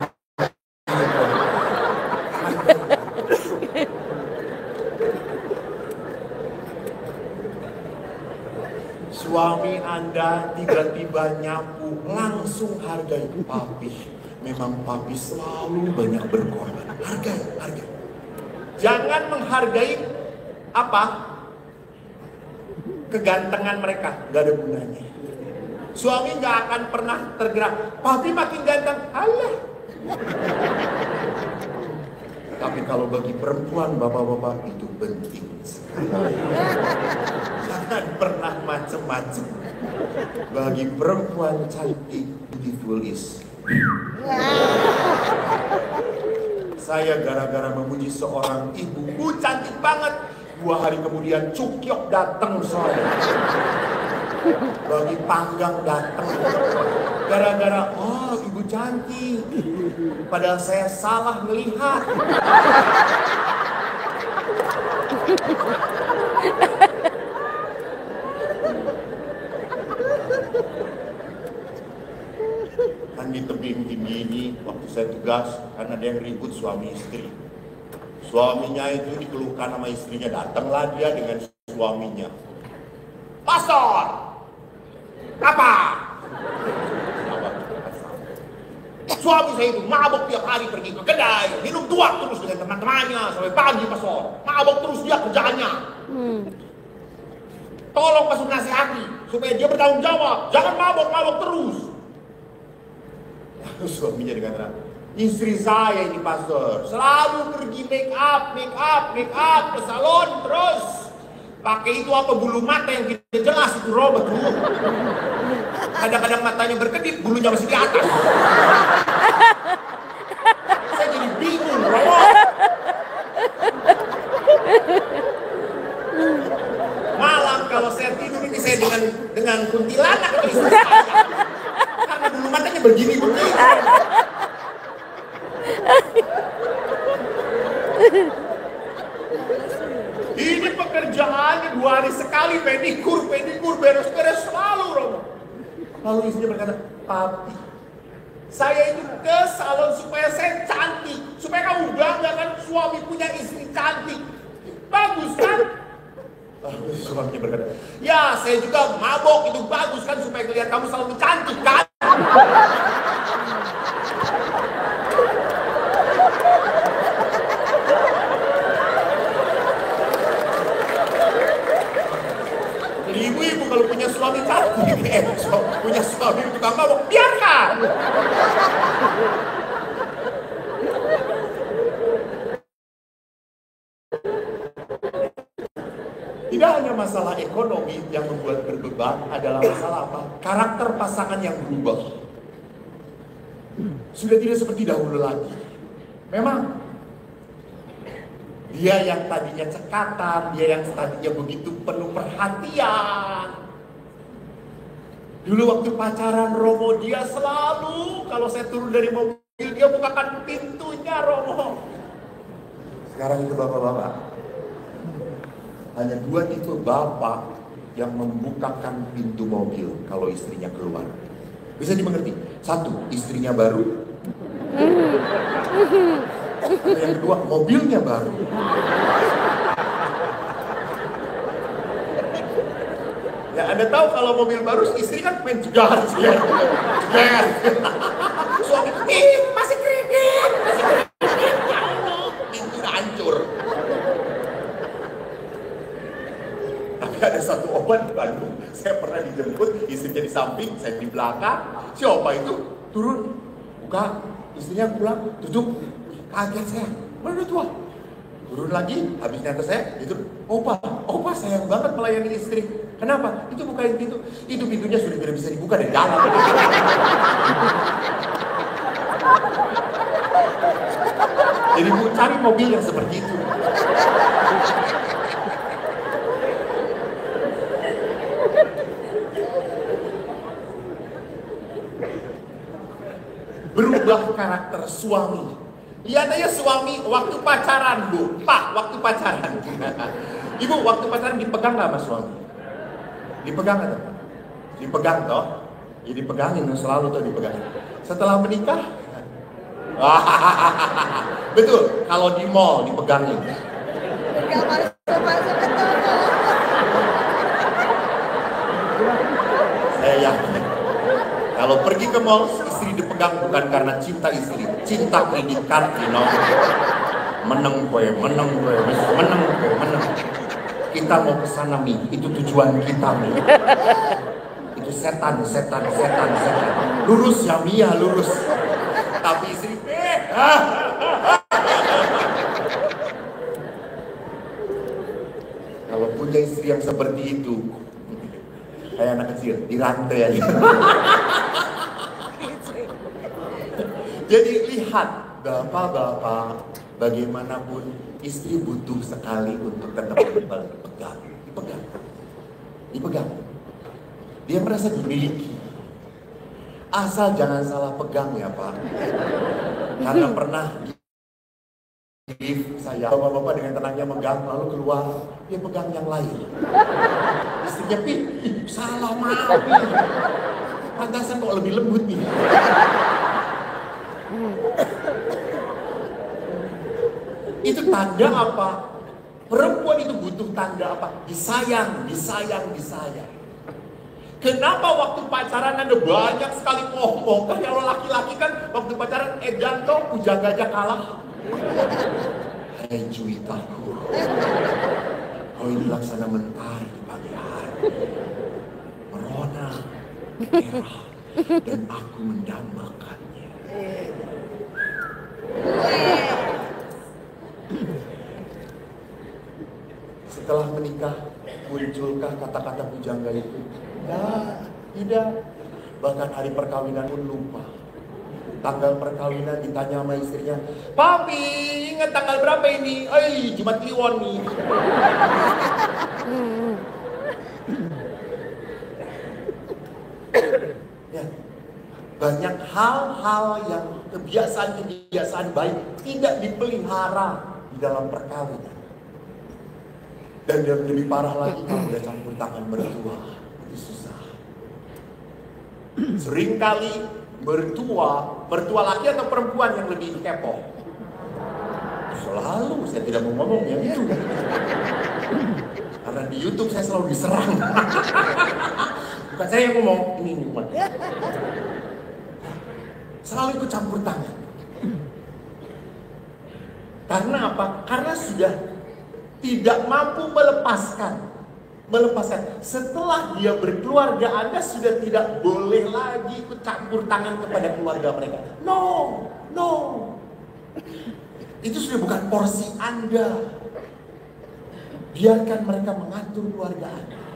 Suami Anda tiba-tiba nyapu, langsung hargai. Papi, memang papi selalu banyak berkorban. Hargai. Jangan menghargai kegantengan mereka, gak ada gunanya. Suami gak akan pernah tergerak. Papi makin ganteng, alah. Tapi kalau bagi perempuan, bapak-bapak, itu penting sekali. Jangan pernah macem-macem. Bagi perempuan cantik, beautiful is. Saya gara-gara memuji seorang ibu, cantik banget. 2 hari kemudian Cukyok datang soalnya. Lagi panggang datang. Gara-gara, oh ibu cantik. Padahal saya salah melihat. Kan di tebing tinggi ini, waktu saya tugas, kan ada yang ribut suami istri. Suaminya itu dikeluhkan sama istrinya, datanglah dia dengan suaminya. Pastor, apa? Suami saya itu mabok tiap hari pergi ke kedai, minum tuak terus dengan teman-temannya sampai pagi, Pastor. Mabok terus dia kerjaannya. Tolong Pastor nasihati supaya dia bertanggung jawab, jangan mabok-mabok terus. Lalu suaminya dengan terang, istri saya ini Pastor selalu pergi make up ke salon terus. Pakai itu apa, bulu mata yang tidak jelas itu, Robert. Kadang-kadang matanya berkedip, bulunya masih di atas. Saya jadi bingung, Robert. Malam kalau saya tidur ini saya dengan kuntilanak atau istri saya. Karena bulu matanya begini-begini. Ini pekerjaannya 2 hari sekali, pedikur, beres-beres selalu, Romo. Lalu istrinya berkata, papi, saya itu ke salon supaya saya cantik, supaya kamu bangga kan suami punya istri cantik. Bagus kan? Lalu suaminya berkata, ya saya juga mabok, itu bagus kan supaya kelihatan kamu selalu cantik kan? Ibu-ibu kalau punya suami cantik, punya suami tukang mabok, biarkan. Tidak hanya masalah ekonomi yang membuat berbeban, adalah masalah apa? Karakter pasangan yang berubah. Sudah tidak seperti dahulu lagi. Memang dia yang tadinya cekatan, dia yang tadinya begitu penuh perhatian. Dulu waktu pacaran Romo, dia selalu kalau saya turun dari mobil, dia bukakan pintunya, Romo. Sekarang itu bapak-bapak, hanya 2 tipe bapak yang membukakan pintu mobil kalau istrinya keluar. Bisa dimengerti? 1, istrinya baru. Yang kedua, mobilnya baru. Ya Anda tahu kalau mobil baru, istri kan main jegar. Suami, masih kredit. Ya Allah, pintu udah hancur. Tapi ada satu obat di Bandung, saya pernah dijemput, istrinya di samping, saya di belakang. Siapa itu? Turun, buka, istrinya pulang, tutup. Kaget saya, mana tua? Turun lagi, habis nyantar saya, itu, opa sayang banget melayani istri. Kenapa? Itu bukain pintu. Itu pintunya sudah tidak bisa dibuka dari dalam. Jadi Bu, cari mobil yang seperti itu. Berubah karakter suami. Lihat aja suami waktu pacaran, Bu. Pak, waktu pacaran. Ibu, waktu pacaran dipegang nggak sama suami? Dipegang nggak? Dipegang toh? Ya dipegangin, selalu tuh dipegangin. Setelah menikah, betul. Kalau di mall dipegangin. Saya yakin. Kalau pergi ke mall, istri dipegang bukan karena cinta istri, cinta kredit card, menang. Kita mau ke sana, Mi. Itu tujuan kita, Mi. Itu setan. Lurus ya, Mi, ya, lurus. Tapi istri, kalau punya istri yang seperti itu, kayak anak kecil, dirantai aja. Jadi lihat, bapak-bapak, bagaimanapun istri butuh sekali untuk tetap dipegang. Dia merasa dimiliki. Asal jangan salah pegang ya Pak. Karena pernah saya, bapak-bapak dengan tenangnya megang, lalu keluar, dia pegang yang lain. Istrinya, salah maaf nih. Pantasan kok lebih lembut nih. Itu tanda apa? Perempuan itu butuh tanda apa? Disayang, disayang, disayang. Kenapa waktu pacaran ada banyak sekali ngomong? Kan kalau laki-laki kan waktu pacaran edan toh puja gajah kalah. Hai juwitaku, kau ini laksana mentari di pagi hari, merona, merah, dan aku mendambakannya. Setelah menikah, munculkah kata-kata pujangga itu? Tidak. Bahkan hari perkawinan pun lupa. Tanggal perkawinan ditanya sama istrinya, "Papi, ingat tanggal berapa ini?" Jumat Kliwon nih. Ya. Banyak hal-hal yang kebiasaan-kebiasaan baik tidak dipelihara di dalam perkawinan. Dan yang lebih parah lagi kalau udah campur tangan mertua, itu susah. Seringkali mertua laki atau perempuan yang lebih kepo. Selalu saya tidak mau ngomong yang itu. Karena di YouTube saya selalu diserang. Bukan saya yang ngomong, ini bukan. Selalu ikut campur tangan. Karena apa? Karena sudah tidak mampu melepaskan. Setelah dia berkeluarga, Anda sudah tidak boleh lagi ikut campur tangan kepada keluarga mereka. No. Itu sudah bukan porsi Anda. Biarkan mereka mengatur keluarga Anda.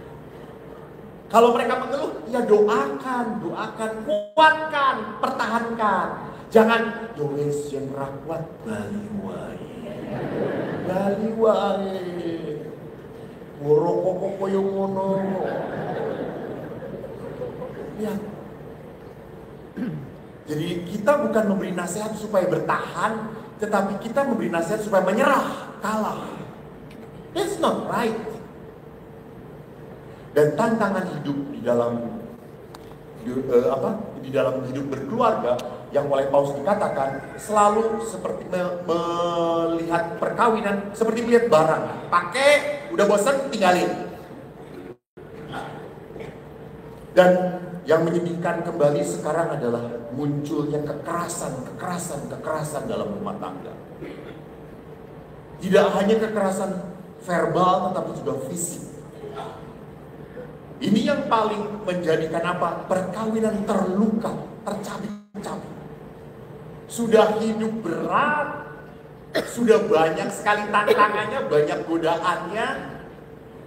Kalau mereka mengeluh, ya doakan, kuatkan, pertahankan. Jangan yowes yang rakwat bali wae. Woro koyo ngono. Ya. Jadi kita bukan memberi nasihat supaya bertahan, tetapi kita memberi nasihat supaya menyerah, kalah. That's not right. Dan tantangan hidup di dalam hidup berkeluarga yang oleh Paulus dikatakan selalu seperti melihat perkawinan seperti melihat barang. Pakai, udah bosan, tinggalin. Dan yang menyedihkan kembali sekarang adalah munculnya kekerasan dalam rumah tangga. Tidak hanya kekerasan verbal tetapi juga fisik. Ini yang paling menjadikan apa? Perkawinan terluka, tercabik-cabik. Sudah hidup berat, sudah banyak sekali tantangannya, banyak godaannya,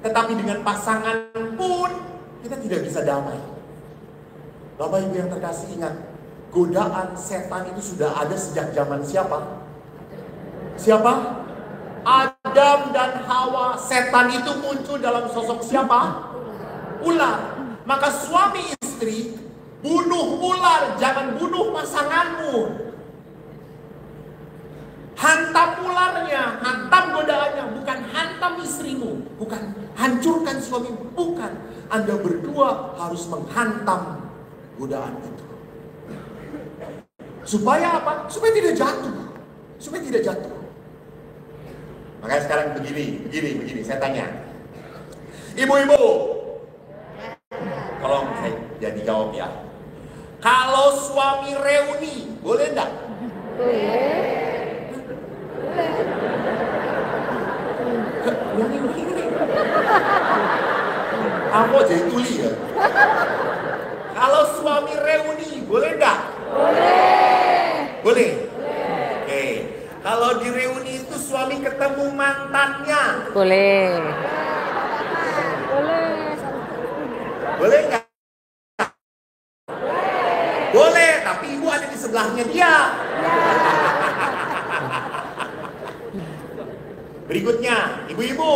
tetapi dengan pasangan pun kita tidak bisa damai. Bapak Ibu yang terkasih, ingat, godaan setan itu sudah ada sejak zaman siapa? Siapa? Adam dan Hawa. Setan itu muncul dalam sosok siapa? Ular. Maka suami istri, bunuh ular, jangan bunuh pasanganmu. Hantam ularnya, hantam godaannya, bukan hantam istrimu, bukan hancurkan suamimu, bukan. Anda berdua harus menghantam godaan itu. Supaya apa? Supaya tidak jatuh. Makanya sekarang begini, saya tanya. Ibu-ibu, tolong saya jadi jawab ya. Kalau suami reuni, boleh enggak? Yang ini. Kamu jadi tuli ya? Kalau suami reuni, boleh enggak? Boleh. Oke. Kalau di reuni itu suami ketemu mantannya. Boleh. Boleh nggak? Boleh, tapi ibu ada di sebelahnya dia. Berikutnya, ibu-ibu.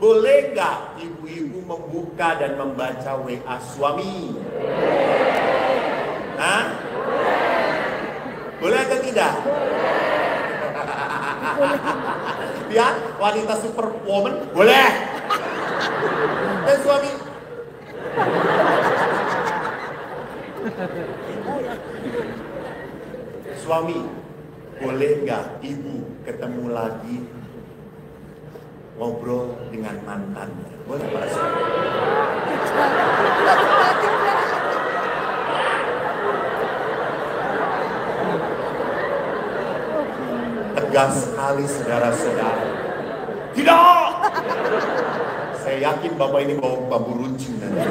Boleh nggak ibu-ibu membuka dan membaca WA suami? Hah? Boleh atau tidak? Lihat, wanita superwoman, boleh. Dan suami? Suami, boleh nggak ibu ketemu lagi ngobrol dengan mantannya? Boleh Pak suami? Tegas sekali saudara-saudara. Tidak! Saya yakin Bapak ini bawa bambu runcing nanti.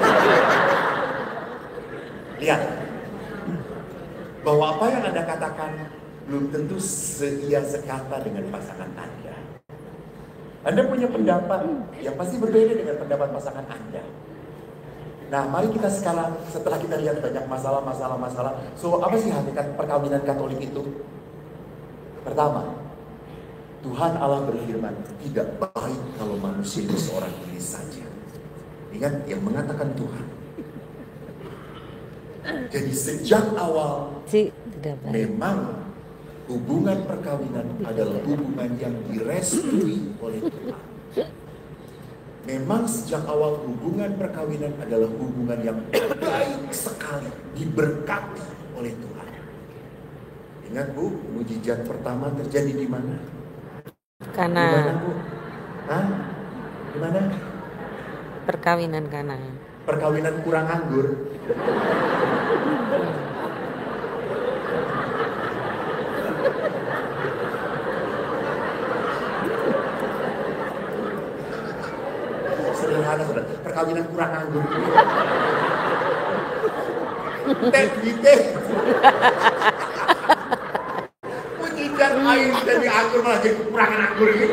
Lihat, bahwa apa yang Anda katakan belum tentu seia sekata dengan pasangan Anda. Anda punya pendapat yang pasti berbeda dengan pendapat pasangan Anda. Nah, mari kita sekarang, setelah kita lihat banyak masalah. So, apa sih hakikat perkawinan Katolik itu? Pertama, Tuhan Allah berfirman, tidak baik kalau manusia itu seorang diri saja. Ingat, yang mengatakan Tuhan. Jadi sejak awal, memang hubungan perkawinan adalah hubungan yang direstui oleh Tuhan. Memang sejak awal hubungan perkawinan adalah hubungan yang baik sekali, diberkati oleh Tuhan. Ingat Bu, mujizat pertama terjadi di mana? Kana. Di mana Bu? Hah? Di mana? Perkawinan Kana. Perkawinan kurang anggur. Sederhana saudara, perkawinan kurang anggur. Teh. Mujizat air dari anggur malah jadi kekurangan anggur ini.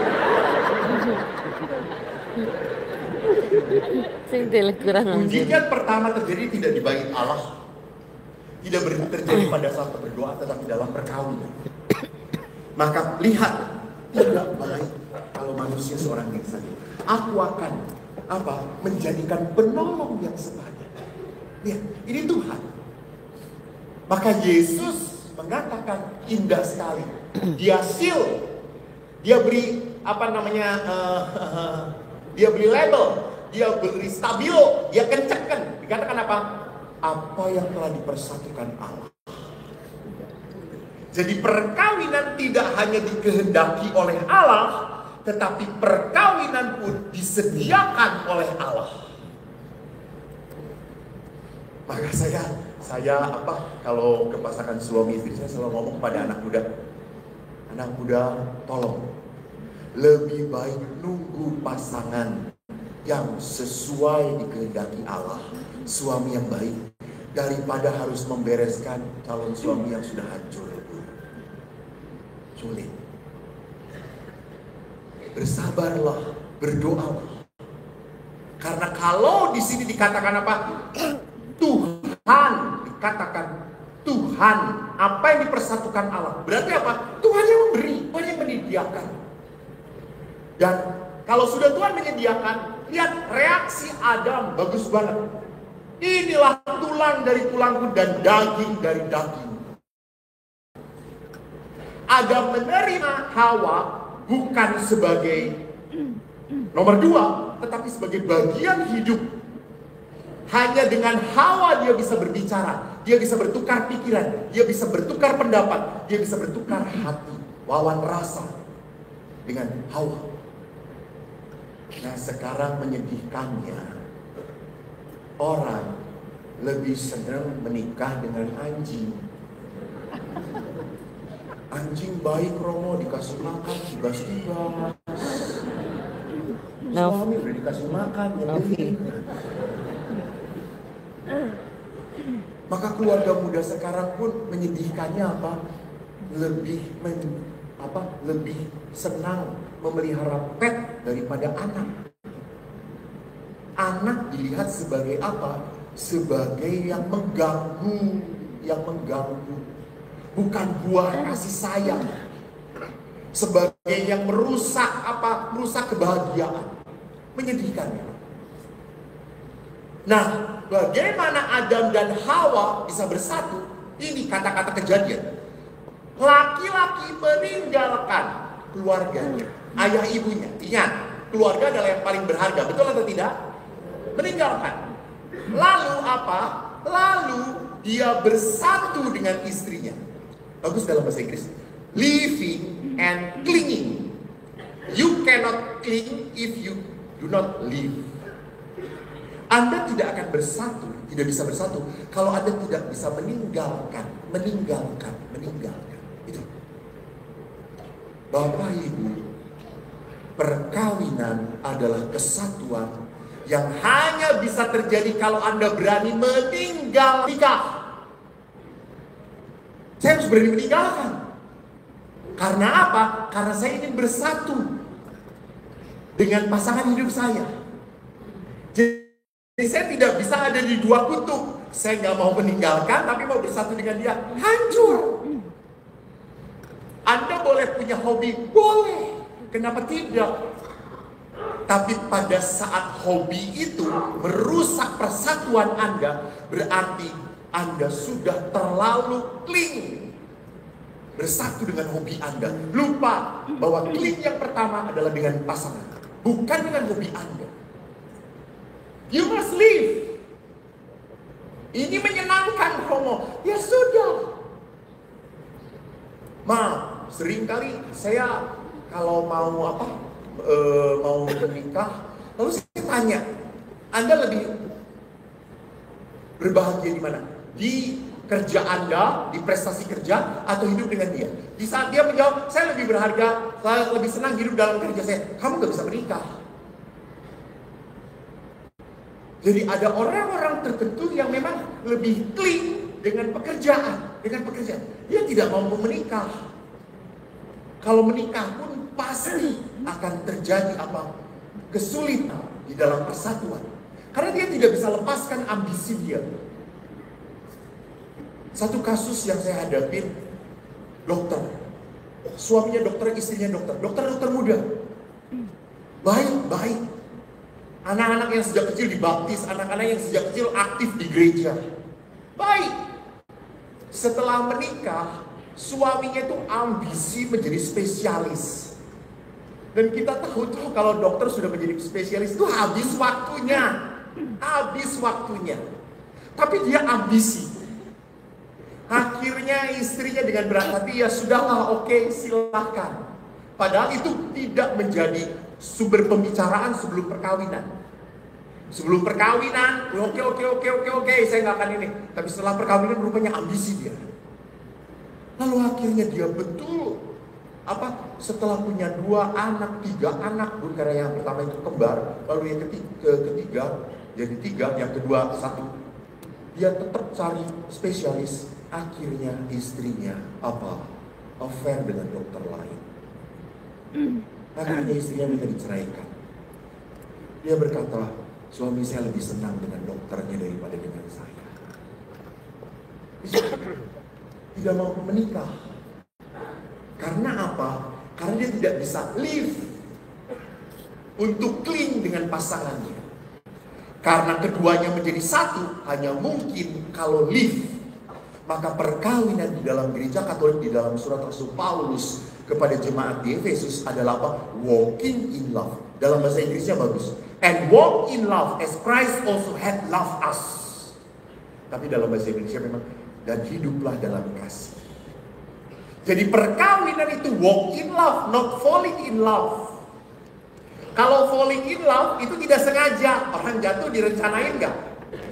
Mujizat pertama terjadi tidak di bait Allah, tidak terjadi pada saat berdoa, tetapi dalam perkawinan. Maka lihat, tidak baik kalau manusia seorang yang saja. Aku akan menjadikan penolong yang sepadan. Lihat, ini Tuhan. Maka Yesus mengatakan indah sekali. Dia seal, dia beri dia beri label, dia beri stabilo, dia kencangkan. Dikatakan apa? Apa yang telah dipersatukan Allah. Jadi perkawinan tidak hanya dikehendaki oleh Allah, tetapi perkawinan pun disediakan oleh Allah. Maka saya kalau ke pasangan suami istri, saya selalu ngomong kepada anak muda, tolong lebih baik nunggu pasangan yang sesuai dikehendaki Allah, suami yang baik, daripada harus membereskan calon suami yang sudah hancur. Sulit. Bersabarlah, berdoalah. Karena kalau di sini dikatakan apa? Tuhan, dikatakan Tuhan, apa yang dipersatukan Allah. Berarti apa? Tuhan yang memberi, Tuhan yang menyediakan. Dan kalau sudah Tuhan menyediakan, lihat reaksi Adam bagus banget. Inilah tulang dari tulangku dan daging dari daging. Adam menerima Hawa bukan sebagai nomor 2, tetapi sebagai bagian hidup. Hanya dengan Hawa dia bisa berbicara, dia bisa bertukar pikiran, dia bisa bertukar pendapat, dia bisa bertukar hati, wawan rasa dengan Hawa. Nah, sekarang menyedihkannya, orang lebih senang menikah dengan anjing. Anjing baik Romo, dikasih makan tugas-tugas. Suami udah dikasih makan, Maka keluarga muda sekarang pun menyedihkannya apa? Lebih senang memelihara pet daripada anak. Anak dilihat sebagai apa? Sebagai yang mengganggu, bukan buah kasih sayang. Sebagai yang merusak kebahagiaan. Menyedihkan ya. Nah, bagaimana Adam dan Hawa bisa bersatu? Ini kata-kata Kejadian. Laki-laki meninggalkan keluarganya, ayah ibunya. Ingat, keluarga adalah yang paling berharga, betul atau tidak? Meninggalkan. Lalu apa? Lalu dia bersatu dengan istrinya. Bagus dalam bahasa Inggris. Living and clinging. You cannot cling if you do not live. Anda tidak akan bersatu, tidak bisa bersatu kalau Anda tidak bisa meninggalkan. Itu. Bapak Ibu, perkawinan adalah kesatuan yang hanya bisa terjadi kalau Anda berani meninggal nikah. Saya harus berani meninggalkan. Karena apa? Karena saya ingin bersatu dengan pasangan hidup saya. Jadi saya tidak bisa ada di dua kutub. Saya nggak mau meninggalkan, tapi mau bersatu dengan dia. Hancur. Anda boleh punya hobi, boleh. Kenapa tidak? Tapi pada saat hobi itu merusak persatuan Anda, berarti Anda sudah terlalu cling. Bersatu dengan hobi Anda. Lupa bahwa cling yang pertama adalah dengan pasangan, bukan dengan hobi Anda. You must live. Ini menyenangkan homo. Ya sudah. Maaf, seringkali saya kalau mau mau menikah, lalu saya tanya, Anda lebih berbahagia di mana? Di kerja Anda, di prestasi kerja, atau hidup dengan dia? Di saat dia menjawab, saya lebih berharga, saya lebih senang hidup dalam kerja saya. Kamu gak bisa menikah. Jadi ada orang-orang tertentu yang memang lebih cling dengan pekerjaan. Dia tidak mampu menikah. Kalau menikah pun pasti akan terjadi apa? Kesulitan di dalam persatuan. Karena dia tidak bisa lepaskan ambisi dia. Satu kasus yang saya hadapin, dokter. Suaminya dokter, istrinya dokter. Dokter muda. Baik. Anak-anak yang sejak kecil dibaptis, anak-anak yang sejak kecil aktif di gereja. Baik. Setelah menikah, suaminya itu ambisi menjadi spesialis. Dan kita tahu tuh kalau dokter sudah menjadi spesialis itu habis waktunya. Tapi dia ambisi. Akhirnya istrinya dengan berat hati, ya sudahlah, oke, silakan. Padahal itu tidak menjadi sumber pembicaraan sebelum perkawinan. Sebelum perkawinan, oke, saya nggak akan ini. Tapi setelah perkawinan rupanya ambisi dia. Lalu akhirnya dia betul setelah punya 2 anak, 3 anak, karena yang pertama itu kembar, lalu yang ketiga jadi 3, yang kedua 1. Dia tetap cari spesialis. Akhirnya istrinya affair dengan dokter lain. Akhirnya istrinya minta diceraikan. Dia berkata, suami saya lebih senang dengan dokternya daripada dengan saya. Tidak mau menikah. Karena apa? Karena dia tidak bisa live untuk cling dengan pasangannya. Karena keduanya menjadi satu, hanya mungkin kalau live. Maka perkawinan di dalam gereja Katolik, di dalam surat Rasul Paulus kepada jemaat di Efesus adalah apa? Walking in love. Dalam bahasa Inggrisnya bagus. And walk in love as Christ also had loved us. Tapi dalam bahasa Indonesia memang, dan hiduplah dalam kasih. Jadi perkawinan itu walk in love, not falling in love. Kalau falling in love itu tidak sengaja. Orang jatuh direncanain nggak?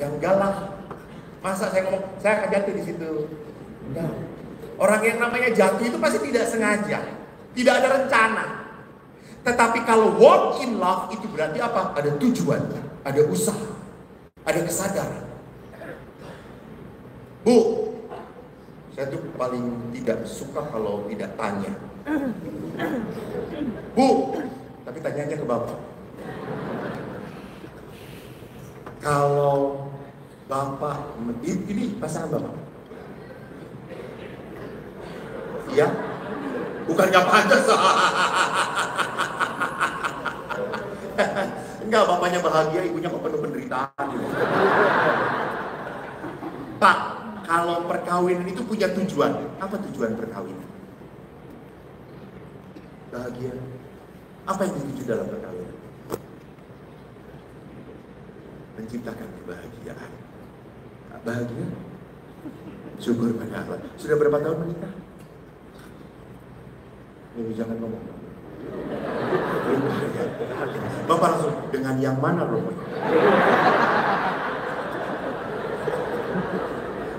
Ya enggak lah. Masa saya ngomong, saya akan jatuh di situ. Enggak. Orang yang namanya jatuh itu pasti tidak sengaja. Tidak ada rencana. Tetapi kalau walk in love itu berarti apa? Ada tujuan, ada usaha, ada kesadaran. Bu, saya tuh paling tidak suka kalau tidak tanya. Bu, tapi tanyanya ke Bapak. Kalau Bapak, ini pasangan Bapak? Iya? Bukan gak pantas. Enggak, bapaknya bahagia, ibunya kok penuh penderitaan. Pak, kalau perkawinan itu punya tujuan. Apa tujuan perkawinan? Bahagia. Apa yang dituju dalam perkawinan? Menciptakan kebahagiaan. Bahagia? Syukur pada Allah. Sudah berapa tahun menikah? Jangan ngomong. Bapak langsung, dengan yang mana Romo?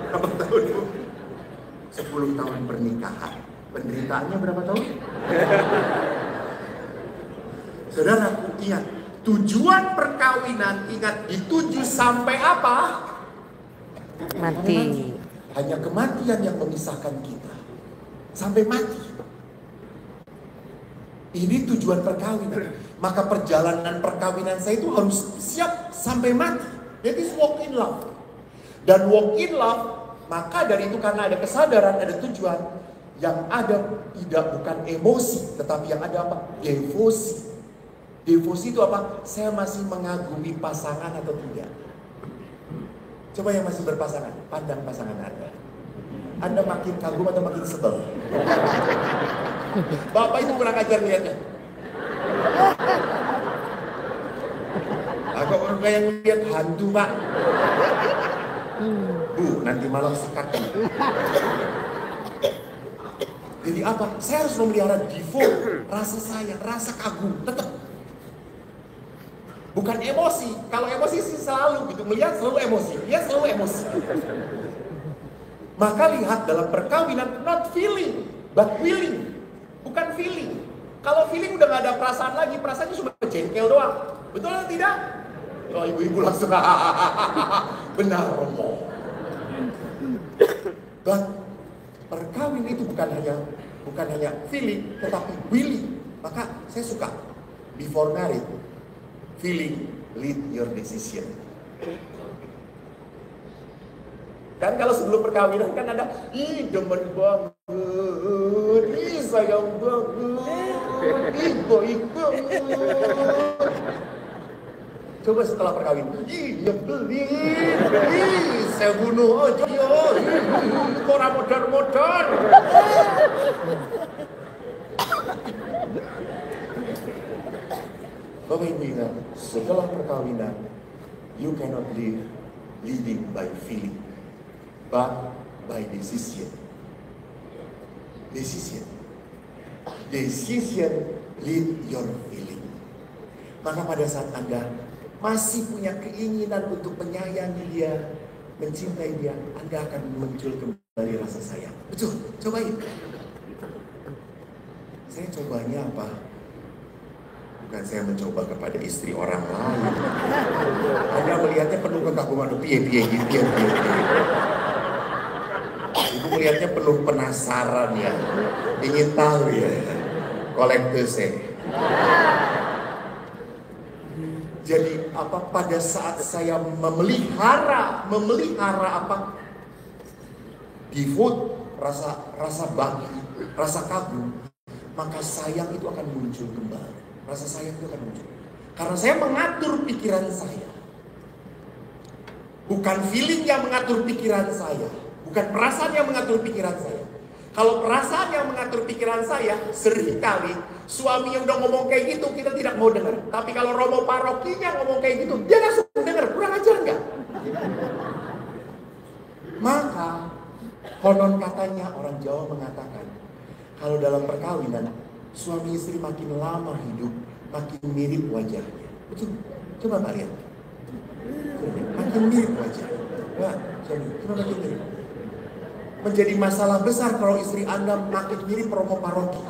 Berapa tahun Bu? 10 tahun pernikahan. Penderitaannya berapa tahun? Saudaraku, ingat, tujuan perkawinan, ingat, dituju sampai apa? Mati. Hanya kematian yang memisahkan kita. Sampai mati. Ini tujuan perkawinan. Maka perjalanan perkawinan saya itu harus siap sampai mati. That is walk in love. Dan walk in love, maka dari itu karena ada kesadaran, ada tujuan, yang ada tidak bukan emosi, tetapi yang ada apa? Devosi. Devosi itu apa? Saya masih mengagumi pasangan atau tidak. Coba yang masih berpasangan, pandang pasangan Anda. Anda makin kagum atau makin sebel? Bapak itu kurang ajar lihatnya. Agak orang kayak lihat hantu, Pak. Bu, nanti malam sekat. Jadi apa? Saya harus memelihara devote, rasa sayang, rasa kagum, tetap. Bukan emosi. Kalau emosi sih selalu gitu, melihat selalu emosi, lihat selalu emosi. Maka lihat dalam perkawinan, not feeling, but willing. Bukan feeling. Kalau feeling udah gak ada perasaan lagi, perasaannya cuma jengkel doang. Betul atau tidak? Oh, ibu-ibu langsung benar Romo. But perkawinan itu bukan hanya feeling, tetapi willing. Maka saya suka before married, feeling lead your decision. Kan kalau sebelum perkawinan kan ada, ih demen banget, ih sayang banget, ih baik banget. Coba setelah perkawinan, ih nyebelin, ih saya bunuh aja ya, ih kora modar-modar. Bapak Ibu ingat, setelah perkawinan, you cannot live leading by feeling, but by decision. Decision lead your feeling. Maka pada saat Anda masih punya keinginan untuk menyayangi dia, mencintai dia, Anda akan muncul kembali rasa sayang. Betul, cobain. Saya cobanya apa? Bukan saya mencoba kepada istri orang lain. Anda melihatnya penuh kekaguman, piye. Ibu melihatnya penuh penasaran ya, ingin tahu ya, kolektor. Jadi apa? Pada saat saya memelihara apa? Devote, rasa bakti, rasa kagum, maka sayang itu akan muncul kembali. Rasa sayang itu akan muncul. Karena saya mengatur pikiran saya. Bukan feeling yang mengatur pikiran saya. Bukan perasaan yang mengatur pikiran saya. Kalau perasaan yang mengatur pikiran saya, seringkali suami yang udah ngomong kayak gitu, kita tidak mau dengar. Tapi kalau Romo parokinya ngomong kayak gitu, dia langsung dengar. Kurang ajar nggak? Maka, konon katanya orang Jawa mengatakan, kalau dalam perkawinan, suami istri makin lama hidup, makin mirip wajahnya. Betul? Coba Pak lihat. Makin mirip wajahnya. Wah, suami, coba makin mirip. Menjadi masalah besar kalau istri Anda makin mirip Romo paroki.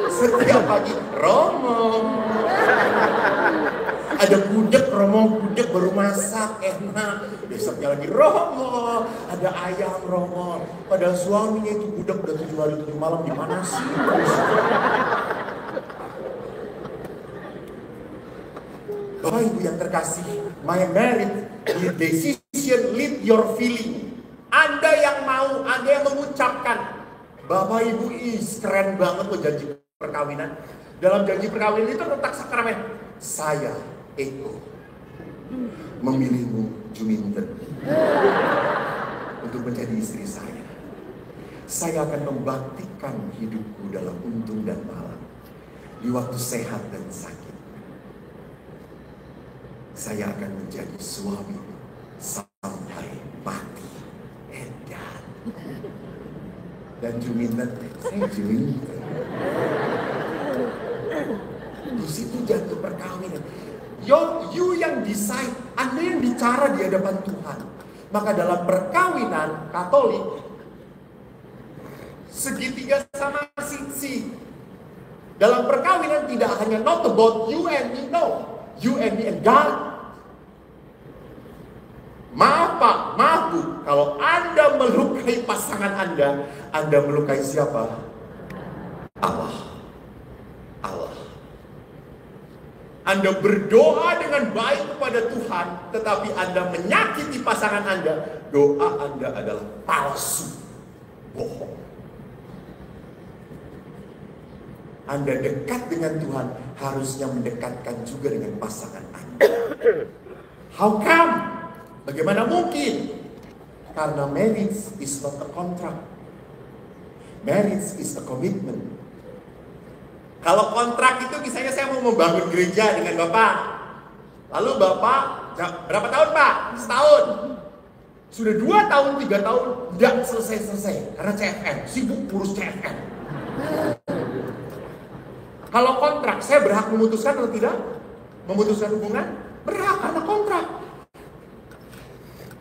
Setiap pagi, Romo. Ada gudeg, Romo, gudeg baru masak, enak. Besoknya lagi, Romo. Ada ayam, Romo. Padahal suaminya itu gudeg udah 7 hari 7 malam dipanasin. Bapak Ibu yang terkasih, my married, your decision lead your feeling. Anda yang mau, Anda yang mengucapkan, Bapak Ibu, keren banget loh janji perkawinan. Dalam janji perkawinan itu letak sakramen. Saya, Eko, memilihmu, Juminten, untuk menjadi istri saya. Saya akan membaktikan hidupku dalam untung dan malang, di waktu sehat dan sakit. Saya akan menjadi suami sampai mati. Edan. Dan Juminten, saya Juminten. Di situ jatuh perkawinan. You yang decide, Anda yang bicara di hadapan Tuhan. Maka dalam perkawinan Katolik, segitiga sama sisi. Dalam perkawinan tidak hanya not about you and me, no. You and me and God. Maaf Pak, maaf Bu, kalau Anda melukai pasangan Anda melukai siapa? Allah. Anda berdoa dengan baik kepada Tuhan, tetapi Anda menyakiti pasangan Anda, doa Anda adalah palsu, bohong. Anda dekat dengan Tuhan, harusnya mendekatkan juga dengan pasangan Anda. How come? Bagaimana mungkin? Karena marriage is not a contract. Marriage is a commitment. Kalau kontrak itu misalnya saya mau membangun gereja dengan Bapak. Lalu Bapak, berapa tahun Pak? Setahun. Sudah 2 tahun, 3 tahun, tidak selesai-selesai. Karena CFN, sibuk urus CFN. Kalau kontrak, saya berhak memutuskan atau tidak? Memutuskan hubungan? Berhak, karena kontrak.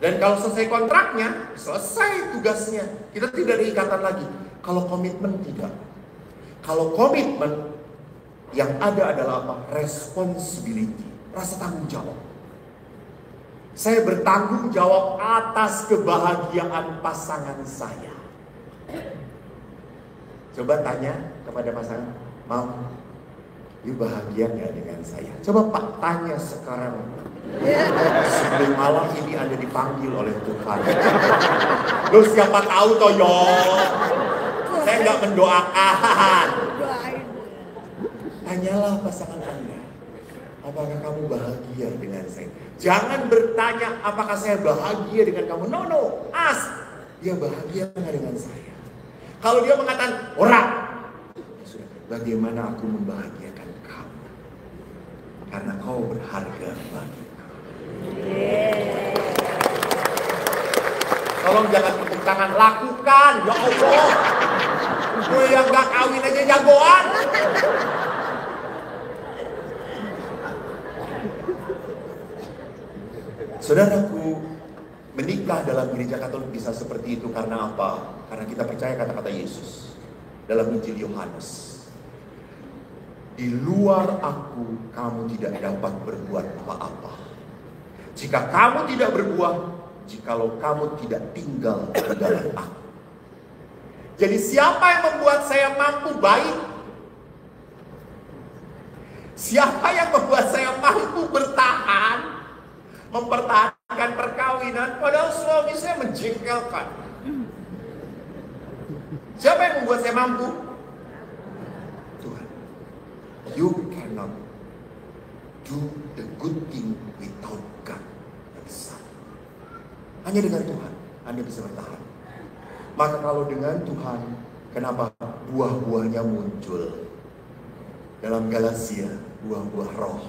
Dan kalau selesai kontraknya, selesai tugasnya. Kita tidak ada ikatan lagi. Kalau komitmen tidak. Kalau komitmen, yang ada adalah apa? Responsibility, rasa tanggung jawab. Saya bertanggung jawab atas kebahagiaan pasangan saya. Coba tanya kepada pasangan, Mam, you bahagia nggak dengan saya? Coba Pak tanya sekarang. Sebelum malam ini Anda dipanggil oleh Tuhan. Lu siapa tahu toh yo? Saya nggak mendoakan. Tanyalah pasangan Anda, apakah kamu bahagia dengan saya? Jangan bertanya apakah saya bahagia dengan kamu. No, ask, dia bahagia nggak dengan saya? Kalau dia mengatakan orang, sudah, bagaimana aku membahagiakan kamu? Karena kau berharga bagiku. Tolong jangan tepuk tangan, lakukan, ya Allah. Gue yang gak kawin aja jagoan. Saudaraku, menikah dalam gereja Katolik bisa seperti itu karena apa? Karena kita percaya kata-kata Yesus dalam Injil Yohanes. Di luar aku, kamu tidak dapat berbuat apa-apa. Jika kamu tidak berbuat, jikalau kamu tidak tinggal di dalam aku. Jadi siapa yang membuat saya mampu baik? Siapa yang membuat saya mampu bertahan? Mempertahankan perkawinan padahal suami saya menjengkelkan. Siapa yang membuat saya mampu? Tuhan. You cannot do the good thing without God. Hanya dengan Tuhan Anda bisa bertahan. Maka kalau dengan Tuhan, kenapa buah-buahnya muncul? Dalam Galatia, buah-buah roh,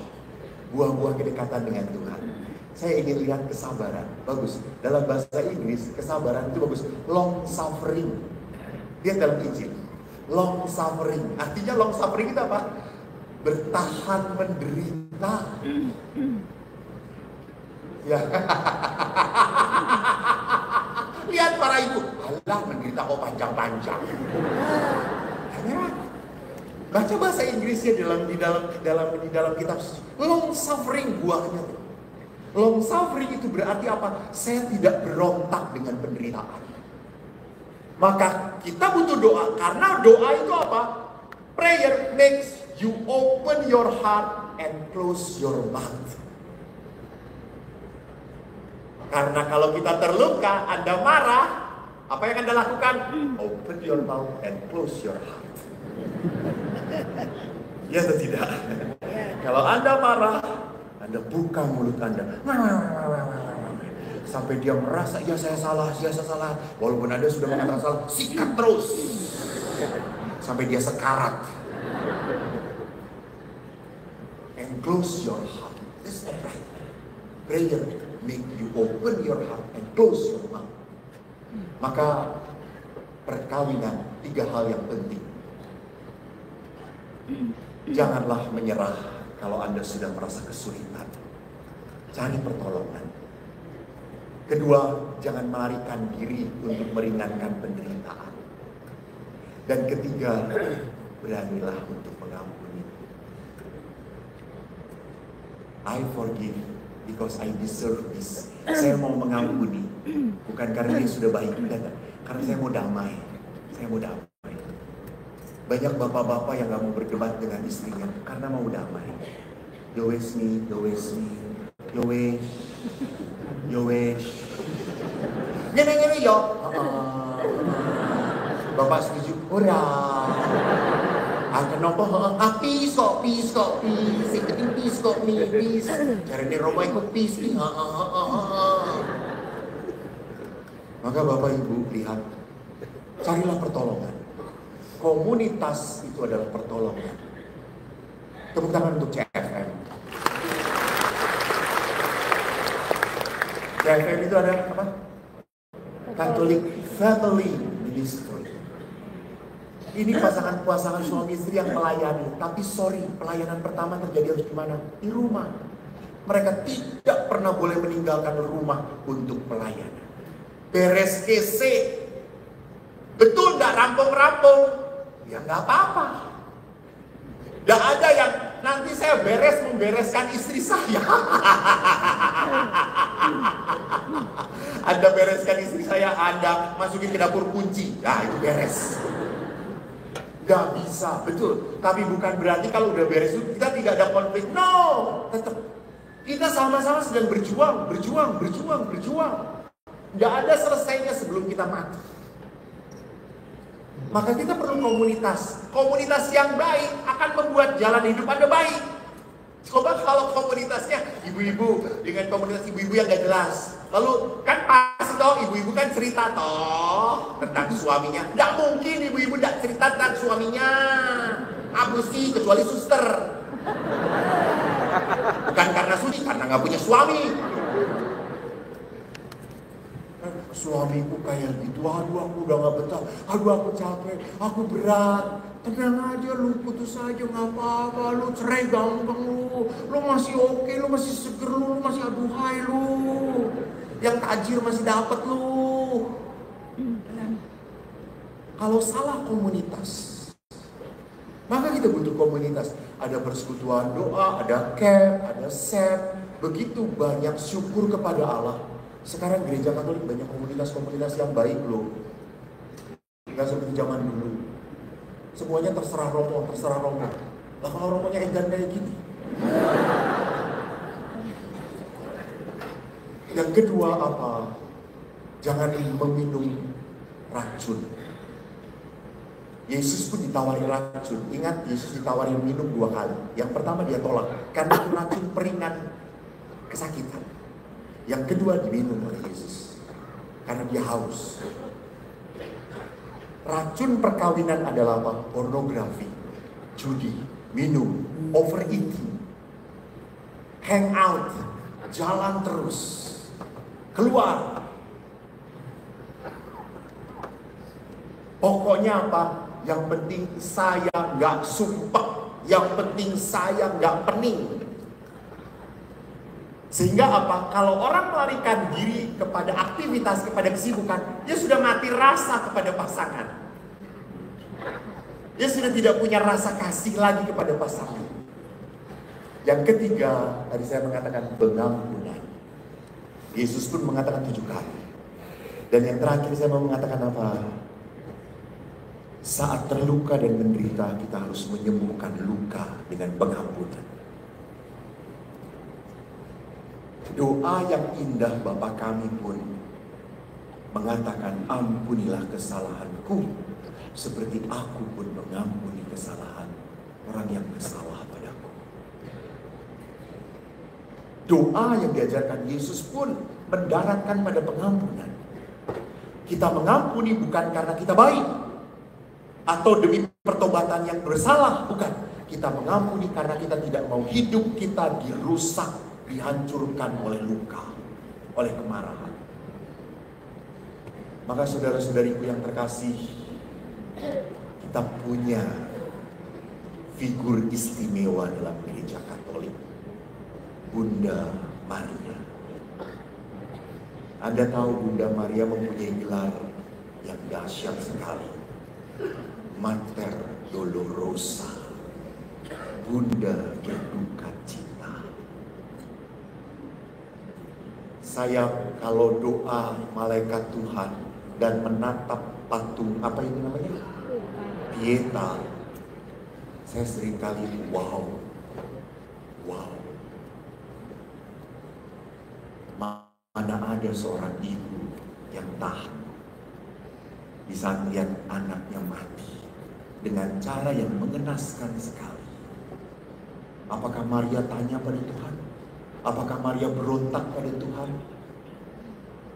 buah-buah kedekatan dengan Tuhan. Saya ingin lihat kesabaran. Bagus. Dalam bahasa Inggris, kesabaran itu bagus. Long suffering. Lihat dalam Injil. Long suffering. Artinya long suffering itu apa? Bertahan menderita. Ya. Lihat para ibu. Alah, menderita kok panjang-panjang. Baca bahasa Inggrisnya di dalam kitab. Long suffering buahnya. Long suffering itu berarti apa? Saya tidak berontak dengan penderitaan. Maka kita butuh doa. Karena doa itu apa? Prayer makes you open your heart and close your mouth. Karena kalau kita terluka, Anda marah, Apa yang Anda lakukan? Open your mouth and close your heart. Ya atau tidak? Kalau Anda marah, Anda buka mulut Anda. Sampai dia merasa, ya saya salah. Walaupun Anda sudah mengatakan salah, sikat terus. Sampai dia sekarat. And close your heart. That's the prayer. Prayer make you open your heart and close your mouth. Maka perkawinan 3 hal yang penting. Janganlah menyerah kalau Anda sudah merasa kesulitan. Cari pertolongan. Kedua, jangan melarikan diri untuk meringankan penderitaan. Dan ketiga, beranilah untuk mengampuni. I forgive because I deserve this. Saya mau mengampuni, bukan karena dia sudah baik, karena saya mau damai. Banyak bapak-bapak yang gak mau berdebat dengan istrinya karena mau damai. Yowes me. Nyene yo. Bapak setuju? Ora. Kenapa? Peace kok. Sing peace kok, peace. Carane Roma ikut peace. Maka Bapak Ibu lihat, carilah pertolongan. Komunitas itu adalah pertolongan. Tepuk tangan untuk CFM. CFM itu ada apa? Catholic Family Ministry. Ini pasangan suami istri yang melayani. Tapi pelayanan pertama terjadi harus di mana? Di rumah. Mereka tidak pernah boleh meninggalkan rumah untuk pelayanan. Beres EC. Betul nggak rampung-rampung? Ya nggak apa-apa. Nggak ada yang nanti saya membereskan istri saya. Anda bereskan istri saya, Anda masukin ke dapur kunci. Nah itu beres. Gak bisa, betul. Tapi bukan berarti kalau udah beres itu kita tidak ada konflik. No, tetap kita sama-sama sedang berjuang. Gak ada selesainya sebelum kita mati. Maka kita perlu komunitas. Komunitas yang baik akan membuat jalan hidup Anda baik. Coba kalau komunitasnya ibu-ibu dengan komunitas ibu-ibu yang gak jelas. Lalu kan pasti toh ibu-ibu kan cerita toh tentang suaminya. Gak mungkin ibu-ibu gak cerita tentang suaminya. Apa sih kecuali suster. Bukan karena suci, karena gak punya suami. Suamiku kayak gitu, aduh aku udah gak betah, aduh aku capek, aku berat. Tenang aja lu, putus aja gak apa-apa, lu cerai gampang lu masih oke, lu masih seger, lu masih aduhai lu. Yang tajir masih dapat lu. Kalau salah komunitas, maka kita butuh komunitas. Ada persekutuan doa, ada camp, ada SEP. Begitu banyak syukur kepada Allah. Sekarang gereja Katolik banyak komunitas-komunitas yang baik loh. Gak seperti zaman dulu. Semuanya terserah romo. Lah kalau romonya edan kayak gini. Yang kedua apa? Jangan meminum racun. Yesus pun ditawari racun. Ingat, Yesus ditawari minum 2 kali. Yang pertama dia tolak, karena itu racun peringan kesakitan. Yang kedua diminum oleh Yesus karena dia haus. Racun perkawinan adalah apa? Pornografi, judi, minum, overeating, hang out, jalan terus, keluar. Pokoknya apa? Yang penting saya nggak sumpah, yang penting saya nggak pening. Sehingga apa? Kalau orang melarikan diri kepada aktivitas, kepada kesibukan, dia sudah mati rasa kepada pasangan. Dia sudah tidak punya rasa kasih lagi kepada pasangan. Yang ketiga, tadi saya mengatakan pengampunan. Yesus pun mengatakan 7 kali. Dan yang terakhir saya mau mengatakan apa? Saat terluka dan menderita, kita harus menyembuhkan luka dengan pengampunan. Doa yang indah Bapa kami pun mengatakan, ampunilah kesalahanku seperti aku pun mengampuni kesalahan orang yang bersalah padaku. Doa yang diajarkan Yesus pun mendaratkan pada pengampunan. Kita mengampuni bukan karena kita baik atau demi pertobatan yang bersalah, bukan. Kita mengampuni karena kita tidak mau hidup kita dirusak, dihancurkan oleh luka, oleh kemarahan. Maka saudara-saudariku yang terkasih, kita punya figur istimewa dalam gereja Katolik, Bunda Maria. Anda tahu Bunda Maria mempunyai gelar yang dahsyat sekali, Mater Dolorosa, Bunda berduka cita. Saya kalau doa malaikat Tuhan dan menatap patung, apa itu namanya? Pieta. Saya seringkali wow. Mana ada seorang ibu yang tahan di saat melihat anaknya mati dengan cara yang mengenaskan sekali. Apakah Maria tanya pada Tuhan? Apakah Maria berontak pada Tuhan?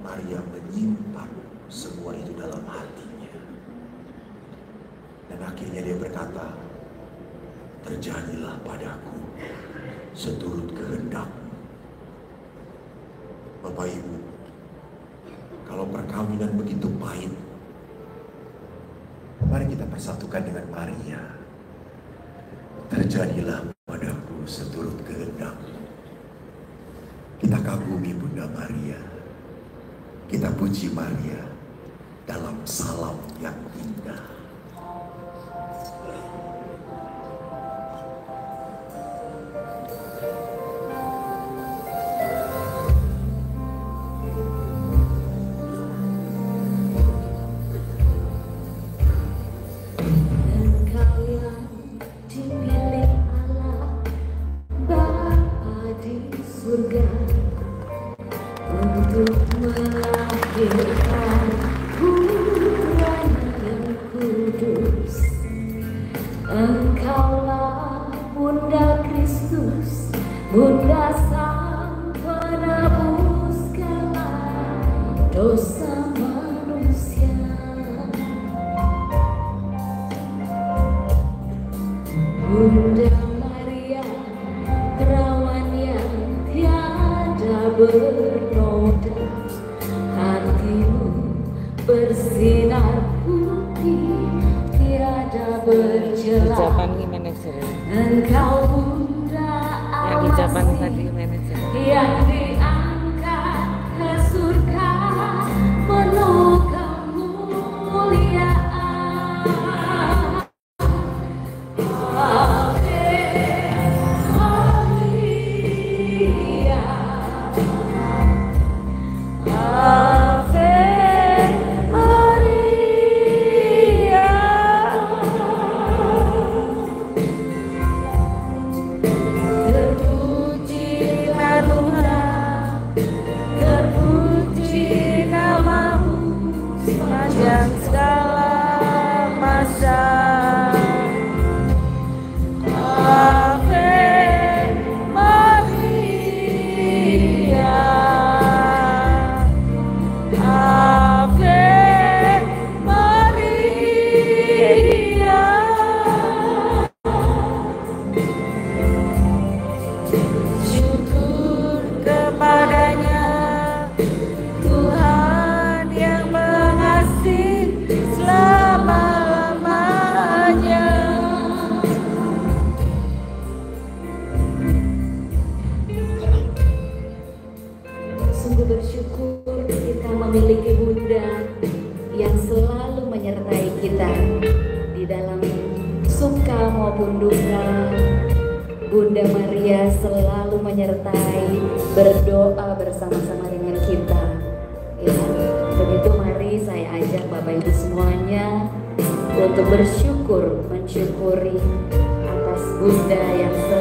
Maria menyimpan semua itu dalam hatinya. Dan akhirnya dia berkata, terjadilah padaku seturut kehendak. Bapak Ibu, kalau perkawinan begitu pahit, mari kita persatukan dengan Maria. Terjadilah padaku seturut kehendak. Kita kagumi Bunda Maria. Kita puji Maria dalam salam yang indah. Engkaulah Bunda Kristus, Bunda Sang Penebus segala dosa manusia. Bunda Maria, perawan yang tiada bernoda, hatimu bersinar putih, tiada bercelah. Hijaban gimana sih? Engkau Bunda Yang hijaban Awasi, tadi gimana sih? yang diangkat ke surga penuh kemuliaan. Memiliki Bunda yang selalu menyertai kita di dalam suka maupun duka. Bunda Maria selalu menyertai, berdoa bersama-sama dengan kita. Ya, begitu mari saya ajak Bapak Ibu semuanya untuk bersyukur, mensyukuri atas Bunda yang selalu